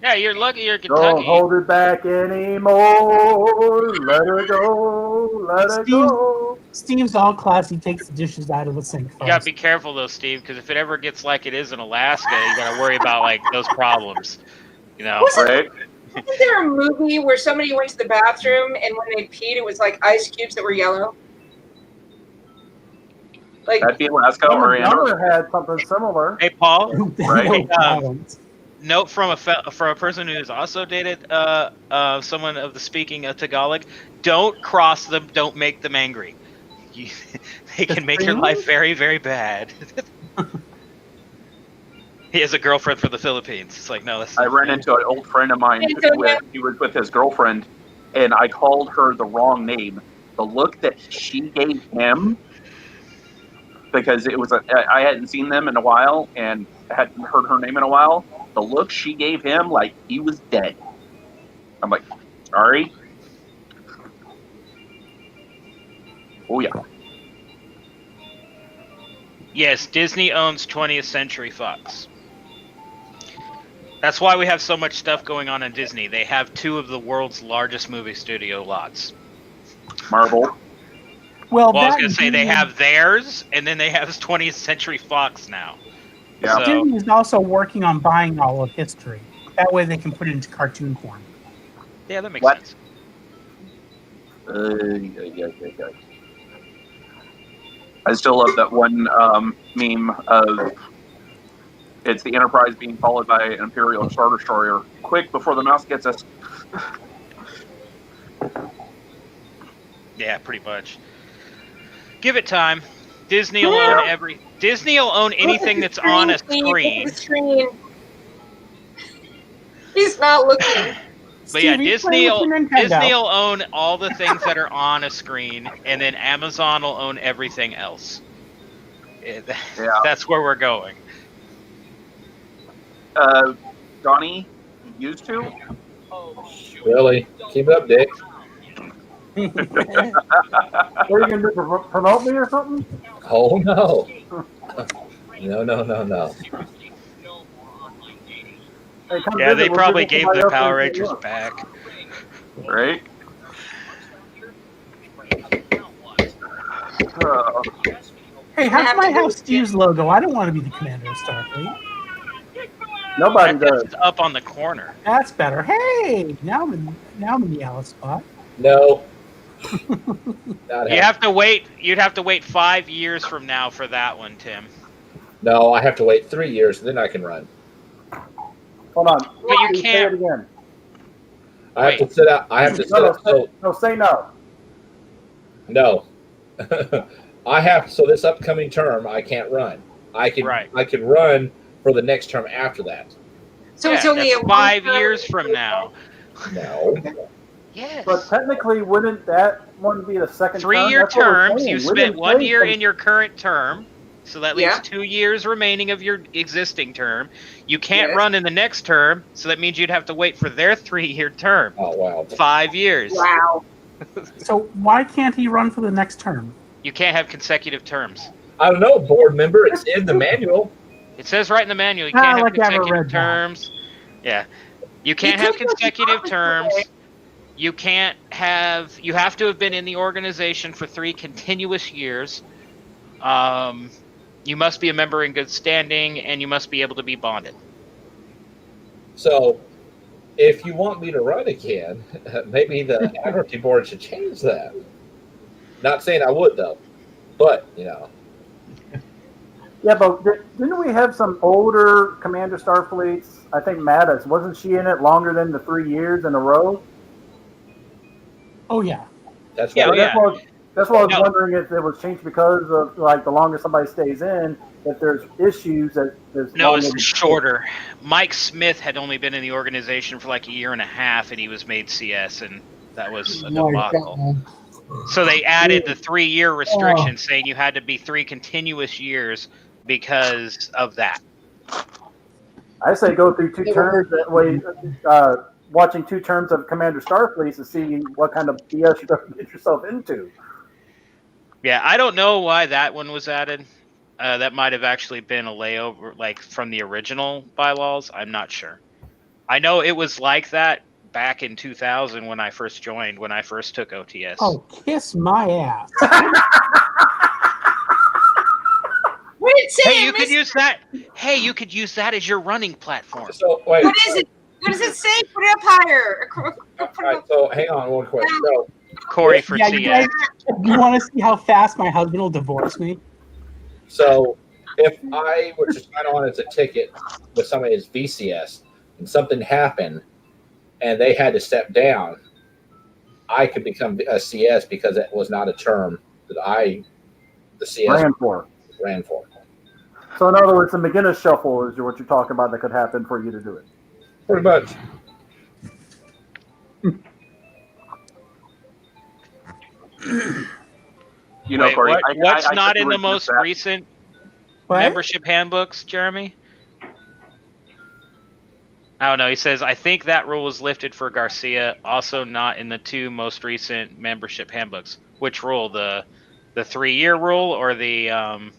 Yeah, you're lucky you're Don't Kentucky. hold it back anymore. Let her go. Let her go. Steve's all classy, takes the dishes out of the sink You gotta first. be careful though, Steve, because if it ever gets like it is in Alaska, you gotta worry about like those problems. You know. Right. Isn't there a movie where somebody went to the bathroom and when they peed, it was like ice cubes that were yellow? Like, That'd be Alaska or Goddard Andorra. had something similar. Hey, Paul. Right. Note from a person who's also dated someone of the speaking of Tagalog: don't cross them. Don't make them angry. They can make your life very, very bad. He has a girlfriend from the Philippines. It's like, no, that's. I ran into an old friend of mine he was with his girlfriend, and I called her the wrong name. The look that she gave him, because it was I hadn't seen them in a while and hadn't heard her name in a while. The look she gave him, like he was dead. I'm like, sorry. Oh yeah. Yes, Disney owns 20th Century Fox. That's why we have so much stuff going on in Disney. They have 2 of the world's largest movie studio lots. Marvel. Well, I was that going to say they Disney- have theirs, and then they have 20th Century Fox now. Yeah. So, Disney is also working on buying all of history. That way they can put it into cartoon form. yeah, that makes What? sense. Yeah. I still love that one meme of it's the Enterprise being followed by an Imperial Star Destroyer. Quick, before the mouse gets us. Yeah, pretty much. Give it time. Disney will own Disney will own anything that's on a screen. He's not looking. But yeah, Steve, you Disney play with your Nintendo. will own all the things that are on a screen, and then Amazon will own everything else. That's where we're going. Donnie used to? Really? Keep it up, Dick. What are you going to do, promote me or something? Oh, no. No. Hey, come Yeah, visit, they we'll probably give you gave somebody the else Power that Rangers look. back. Right? Hey, how come I have Steve's logo? I don't want to be the commander of Starfleet. Nobody That does. is up on the corner. That's better. Hey, now I'm in the yellow spot. No. You have to wait. You'd have to wait 5 years from now for that one, Tim. No, I have to wait 3 years, and then I can run. Hold on. But you Say can't. it again. I have to sit out. I have to sit out. No, say no. No. I have. So this upcoming term, I can't run. I can run for the next term after that. So it's only that's 5 years from now. No. Yes. But technically, wouldn't that one be the second 3-year term? That's what we're terms. saying. You We spent didn't 1 say year from- in your current term, so that leaves Yeah. 2 years remaining of your existing term. You can't Yes. run in the next term, so that means you'd have to wait for their 3-year term. Oh wow. 5 years. Wow. So why can't he run for the next term? You can't have consecutive terms. I don't know, board member. It's in the manual. It says right in the manual you can't have like I ever consecutive read that. terms. Yeah. You can't have could go to consecutive office terms. today. You can't have. You have to have been in the organization for 3 continuous years. You must be a member in good standing, and you must be able to be bonded. So, if you want me to run again, maybe the Admiralty board should change that. Not saying I would though, but you know. Yeah, but didn't we have some older Commander Starfleets? I think Mattis, wasn't she in it longer than the 3 years in a row? Oh yeah. That's Yeah, what yeah. That's why I was No. wondering if it was changed because of like the longer somebody stays in, if there's issues that there's No, longer it's shorter. Mike Smith had only been in the organization for like 1.5 years, and he was made CS, and that was a debacle. So they added the 3-year restriction, saying you had to be 3 continuous years because of that. I say go through 2 terms that way. Watching 2 terms of Commander Starfleet to see what kind of BS you're going to get yourself into. Yeah, I don't know why that one was added. That might have actually been a layover, like from the original bylaws. I'm not sure. I know it was like that back in 2000 when I first joined, when I first took OTS. Oh, kiss my ass. We didn't say Hey, it, you could miss- use that. Hey, you could use that as your running platform. So wait. What is it? What does it say? Put it up higher. All right, so hang on one quick. So Corey for Yeah, you CS. You want to see how fast my husband will divorce me? So if I were to sign on as a ticket with somebody as VCS and something happened and they had to step down, I could become a CS because it was not a term that the CS ran for. So in other words, the McGinnis shuffle is what you're talking about that could happen for you to do it. Pretty much. You know, Wait, Corey, what's I not couldn't in the resist most that. recent What? membership handbooks, Jeremy? I don't know. He says, I think that rule was lifted for Garcia, also not in the 2 most recent membership handbooks. Which rule? The 3-year rule or the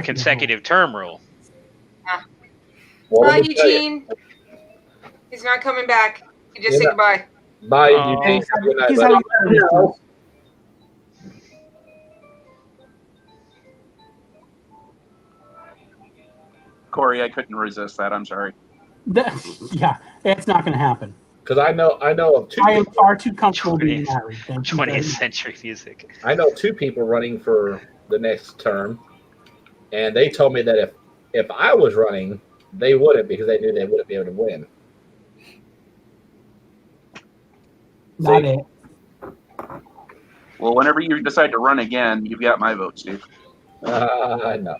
consecutive term rule? Well, Bye, let me tell you. Eugene. He's not coming back. He just You're said not- goodbye. Bye, Oh. Eugene. Good night, He's buddy. having Corey, I couldn't resist that. I'm sorry. Yeah, it's not going to happen. Because I know of 2 I am people. far too comfortable being 20th married. Thank you very 20th much. century music. I know 2 people running for the next term, and they told me that if I was running, they wouldn't because they knew they wouldn't be able to win. Not See? it. Well, whenever you decide to run again, you've got my vote, Steve. I know.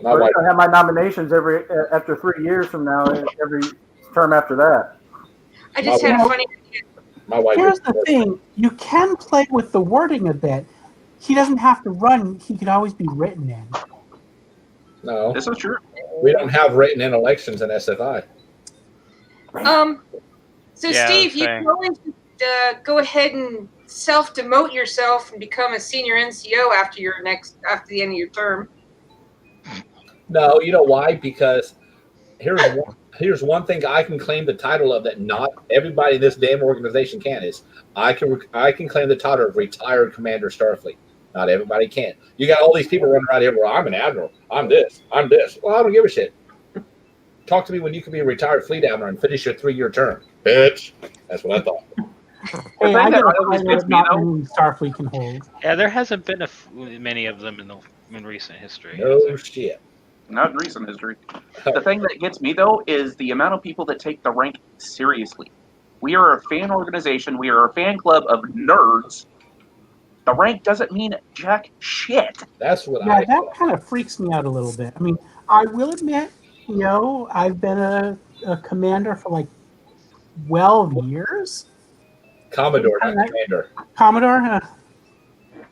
My But wife, I have my nominations after 3 years from now, every term after that. I just My had a wife- funny idea. my wife. Here's the thing. You can play with the wording a bit. He doesn't have to run. He could always be written in. No, This is true. we don't have written in elections in SFI. So Yeah, Steve, you same. can always go ahead and self-demote yourself and become a senior NCO after the end of your term. No, you know why? Because here's one thing I can claim the title of that not everybody in this damn organization can is I can claim the title of retired Commander Starfleet. Not everybody can. You got all these people running around here. Well, I'm an admiral. I'm this. I'm this. Well, I don't give a shit. talk to me when you can be a retired fleet admiral and finish your 3-year term, bitch. That's what I thought. Hey, I get a always title gets that me, not though- many Starfleet can hold. Yeah, there hasn't been many of them in recent history. No shit. Not in recent history. The thing that gets me, though, is the amount of people that take the rank seriously. We are a fan organization. We are a fan club of nerds. The rank doesn't mean jack shit. That's what Yeah, that kind of freaks me out a little bit. I mean, I will admit, I've been a commander for like 12 years. Commodore, not commander. Commodore?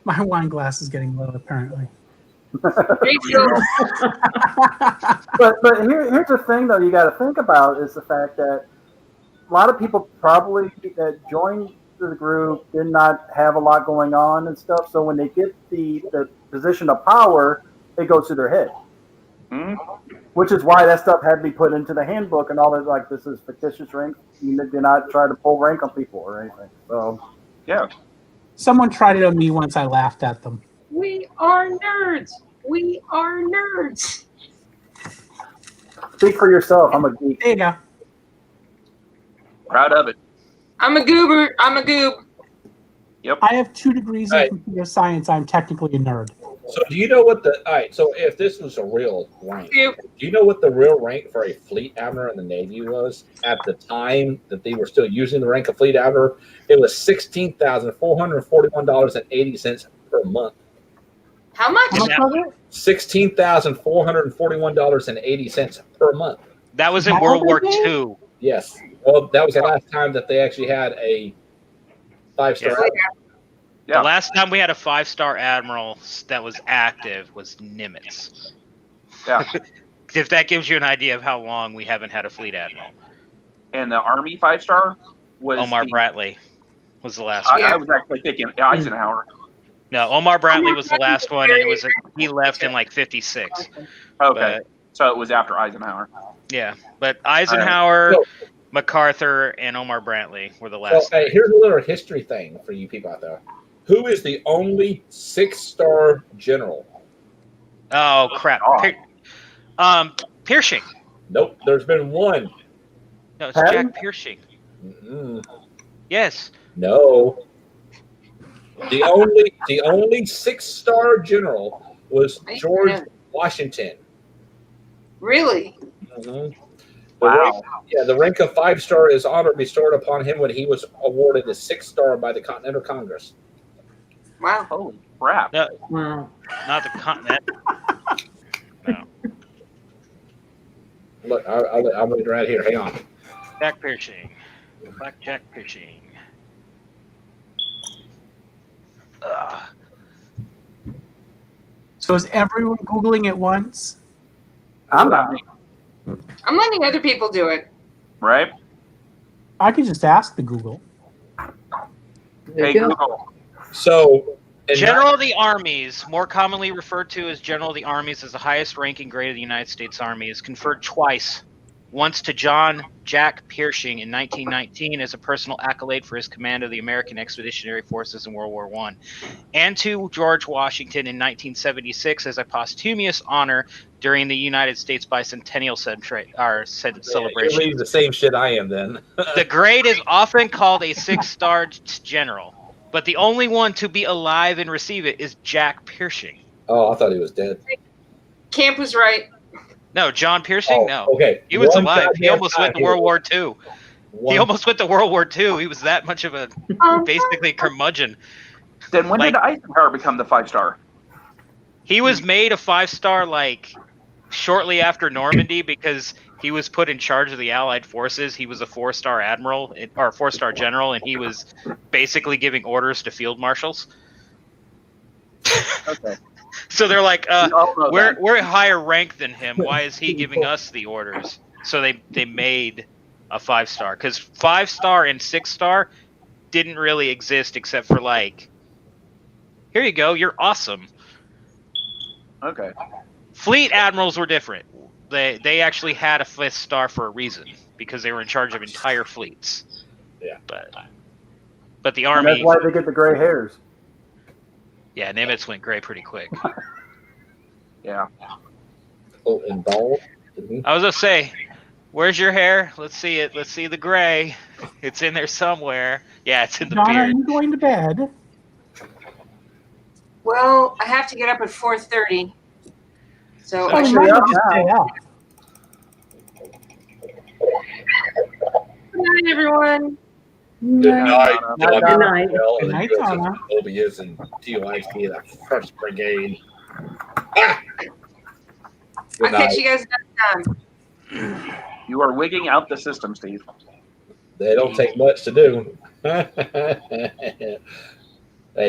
My wine glass is getting low, apparently. But here's the thing, though, you got to think about is the fact that a lot of people probably that joined the group did not have a lot going on and stuff. So when they get the position of power, it goes to their head. Mm-hmm. Which is why that stuff had to be put into the handbook and all that. Like, this is fictitious rank. You do not try to pull rank on people or anything. So, yeah. Someone tried it on me once. I laughed at them. We are nerds. We are nerds. Speak for yourself. I'm a geek. There you go. Proud of it. I'm a goober. I'm a goob. Yep. I have 2 degrees in computer science. I'm technically a nerd. So do you know what all right, so if this was a real rank, do you know what the real rank for a fleet admiral in the Navy was at the time that they were still using the rank of fleet admiral? It was $16,441.80 per month. How much? $16,441.80 per month. That was in World War II. Yes. Well, that was the last time that they actually had a 5-star. The last time we had a 5-star admiral that was active was Nimitz. Yeah. If that gives you an idea of how long we haven't had a fleet admiral. And the Army 5-star was Omar Bradley was the last one. I was actually thinking Eisenhower. No, Omar Bradley was the last one, and he left in like 56. Okay, so it was after Eisenhower. Yeah, but Eisenhower, MacArthur, and Omar Bradley were the last. So, hey, here's a little history thing for you people out there. Who is the only 6-star general? Oh crap! Pershing. Nope, there's been one. No, it's Jack Pershing. Mm-mm. Yes. No. The only 6-star general was George Washington. Really? Mm-hmm. Wow. The rank of 5-star is honor bestowed upon him when he was awarded a 6-star by the Continental Congress. Wow. Holy crap. No, Wow. not the continent. No. Look, I'll read right here. Hang on. Jack Pershing. Black Jack Pershing. So is everyone Googling at once? I'm not. I'm letting other people do it. Right? I could just ask the Google. There Hey, you go. Google. So, General of the Armies, more commonly referred to as General of the Armies, is the highest ranking grade of the United States Army, is conferred twice. Once to John Jack Pershing in 1919 as a personal accolade for his command of the American Expeditionary Forces in World War I, and to George Washington in 1976 as a posthumous honor during the United States Bicentennial celebration. You're the same shit I am then. The grade is often called a 6-star general, but the only one to be alive and receive it is Jack Pershing. Oh, I thought he was dead. Camp was right. No, John Pershing, no. Okay. He was One alive. He goddamn almost went to time World here. War II. He almost went to World War II. He was that much of a basically curmudgeon. Then when did Eisenhower become the 5-star? He was made a 5-star like shortly after Normandy because he was put in charge of the Allied forces. He was a 4-star admiral or 4-star general, and he was basically giving orders to field marshals. Okay. So they're like, we're we're higher rank than him. Why is he giving us the orders? So they made a 5-star because 5-star and 6-star didn't really exist except for like, here you go, you're awesome. Okay. Fleet admirals were different. They actually had a 5th star for a reason because they were in charge of entire fleets. Yeah. But the And Army. that's why they get the gray hairs. Yeah, Nimitz went gray pretty quick. Yeah. Oh, and bald. I was gonna say, Where's your hair? Let's see it. Let's see the gray. It's in there somewhere. Yeah, it's in the Donna, are beard. you going to bed? Well, I have to get up at 4:30. So Oh, I you should might Actually, as well just stay up. Good night, everyone. Good night. Good Good night. Good night, Donna. Mobius and TYC, the 1st Brigade. Ah! Good I'll catch night. you guys next time. You are wigging out the system, Steve. They don't take much to do. Hey,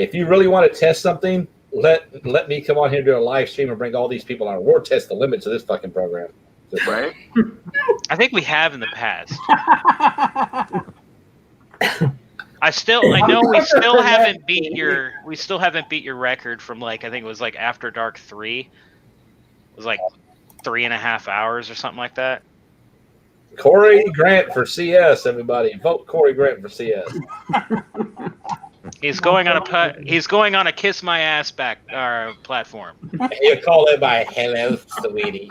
if you really want to test something, let me come on here and do a live stream and bring all these people on. We'll test the limits of this fucking program. Right? I think we have in the past. I know we still haven't beat your record from like, I think it was like After Dark 3. It was like 3.5 hours or something like that. Cory Grant for CS, everybody. Vote Cory Grant for CS. He's going on a kiss my ass back platform. You call it by hello, sweetie.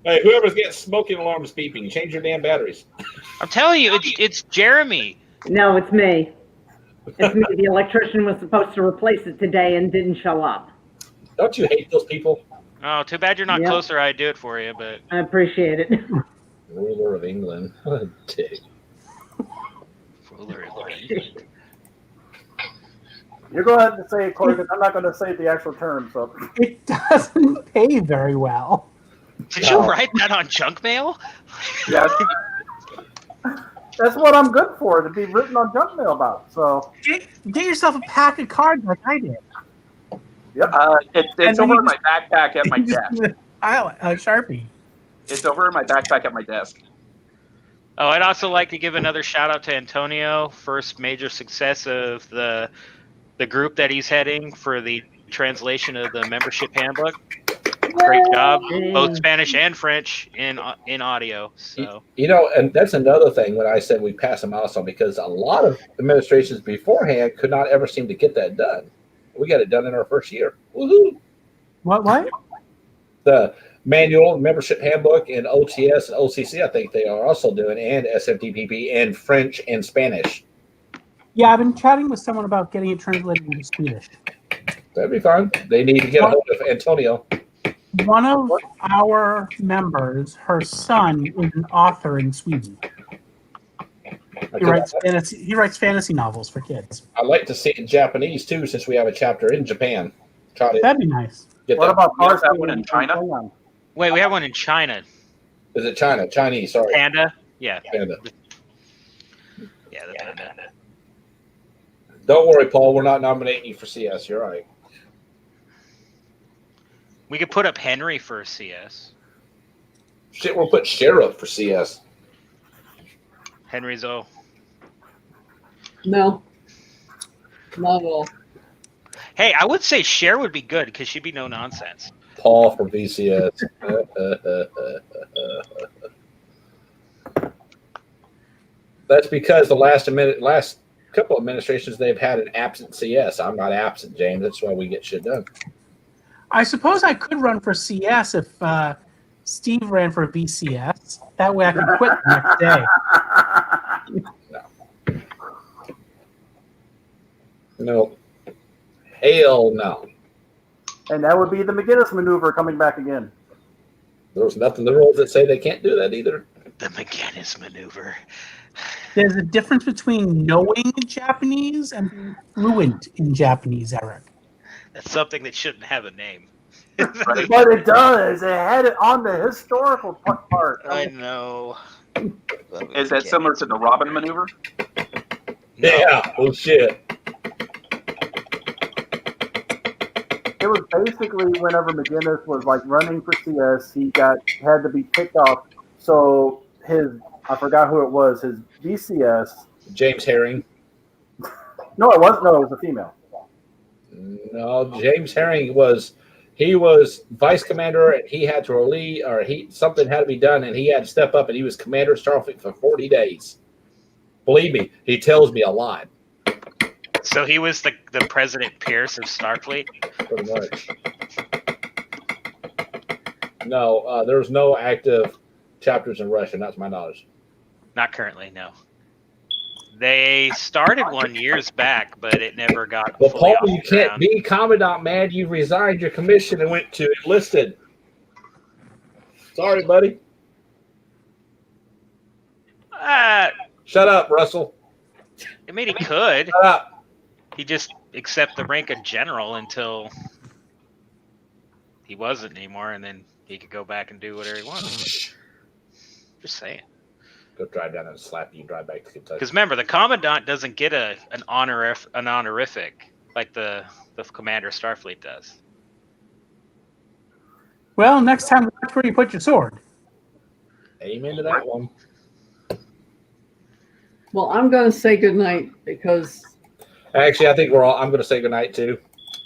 Hey, whoever's getting smoking alarms beeping, change your damn batteries. I'm telling you, it's Jeremy. No, it's me. It's me. The electrician was supposed to replace it today and didn't show up. Don't you hate those people? Oh, too bad you're not Yep. closer. I'd do it for you, but I appreciate it. Ruler of England. What a dick. ruler of England. You go ahead and say it, Cory, because I'm not going to say the actual term. So It doesn't pay very well. Did you write that on junk mail? yes, that's what I'm good for, to be written on junk mail about. So Get yourself a pack of cards like I did. yep. It's And then over you in my backpack at my desk. Sharpie. It's over in my backpack at my desk. Oh, I'd also like to give another shout out to Antonio. First major success of the group that he's heading for the translation of the membership handbook. Great job, both Spanish and French in audio. So You know, and that's another thing when I said we passed a milestone, because a lot of administrations beforehand could not ever seem to get that done. We got it done in our first year. Woohoo! What? The manual membership handbook in OTS and OCC, I think they are also doing, and SMTPP and French and Spanish. Yeah, I've been chatting with someone about getting it translated into Swedish. That'd be fine. They need to get a hold of Antonio. One of our members, her son, is an author in Sweden. He writes fantasy novels for kids. I'd like to see it in Japanese too, since we have a chapter in Japan. Try to That'd be nice. get What that. about We have that Parsons one in China? wait, we have one in China. Is it China? Chinese, sorry. Panda. Yeah. Panda. Yeah, the panda. Don't worry, Paul. We're not nominating you for CS. You're right. We could put up Henry for CS. Shit, we'll put Sheriff for CS. Henry's O. No, not at all. Hey, I would say Cher would be good because she'd be no nonsense. Paul for VCS. That's because the last couple of administrations they've had an absent CS. I'm not absent, James. That's why we get shit done. I suppose I could run for CS if Steve ran for VCS. That way I could quit the next day. No. Hell no. And that would be the McGinnis maneuver coming back again. There's nothing in the rules that say they can't do that either. The McGinnis maneuver. There's a difference between knowing Japanese and being fluent in Japanese, Eric. That's something that shouldn't have a name. But it does. It had it on the historical part. I know. Is that similar to the Robin maneuver? Yeah. Oh shit. It was basically whenever McGinnis was like running for CS, he had to be picked off. So I forgot who it was, his VCS. James Herring. No, it wasn't. No, it was a female. No, James Herring was vice commander, and he had to relieve, or something had to be done, and he had to step up, and he was commander of Starfleet for 40 days. Believe me, he tells me a lot. So he was the President Pierce of Starfleet? Pretty much. No, there's no active chapters in Russia, not to my knowledge. Not currently, no. They started one years back, but it never got Well, fully Paul, off you the can't ground. be Commandant, man. You resigned your commission and went to enlisted. Sorry, buddy. Shut up, Russell. I mean, he could. Shut up. He just accept the rank of general until he wasn't anymore, and then he could go back and do whatever he wanted. Just saying. Go drive down and slap you and drive back to Kentucky. Because remember, the commandant doesn't get an honorific like the commander of Starfleet does. Well, next time, watch where you put your sword. Amen to that one. Well, I'm going to say goodnight because. Actually, I think I'm going to say goodnight too.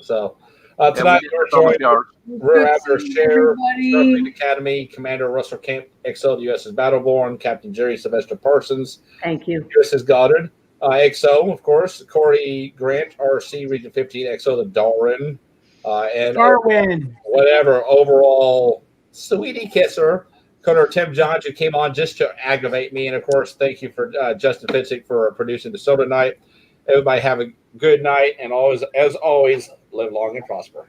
So tonight we're joined. Rear Admiral Cher, Starfleet Academy, Commander Russell Kemp, XO, the USS Battleborn, Captain Jerry Sylvester Parsons. Thank you. USS Goddard. XO, of course, Cory Grant, RC Region 15, XO, the Darwin. And Darwin. Whatever, overall, sweetie kisser. Commodore Tim Johns, who came on just to aggravate me. And, of course, thank you for Justin Fitzik for producing the show tonight. Everybody have a good night. And always, as always, live long and prosper.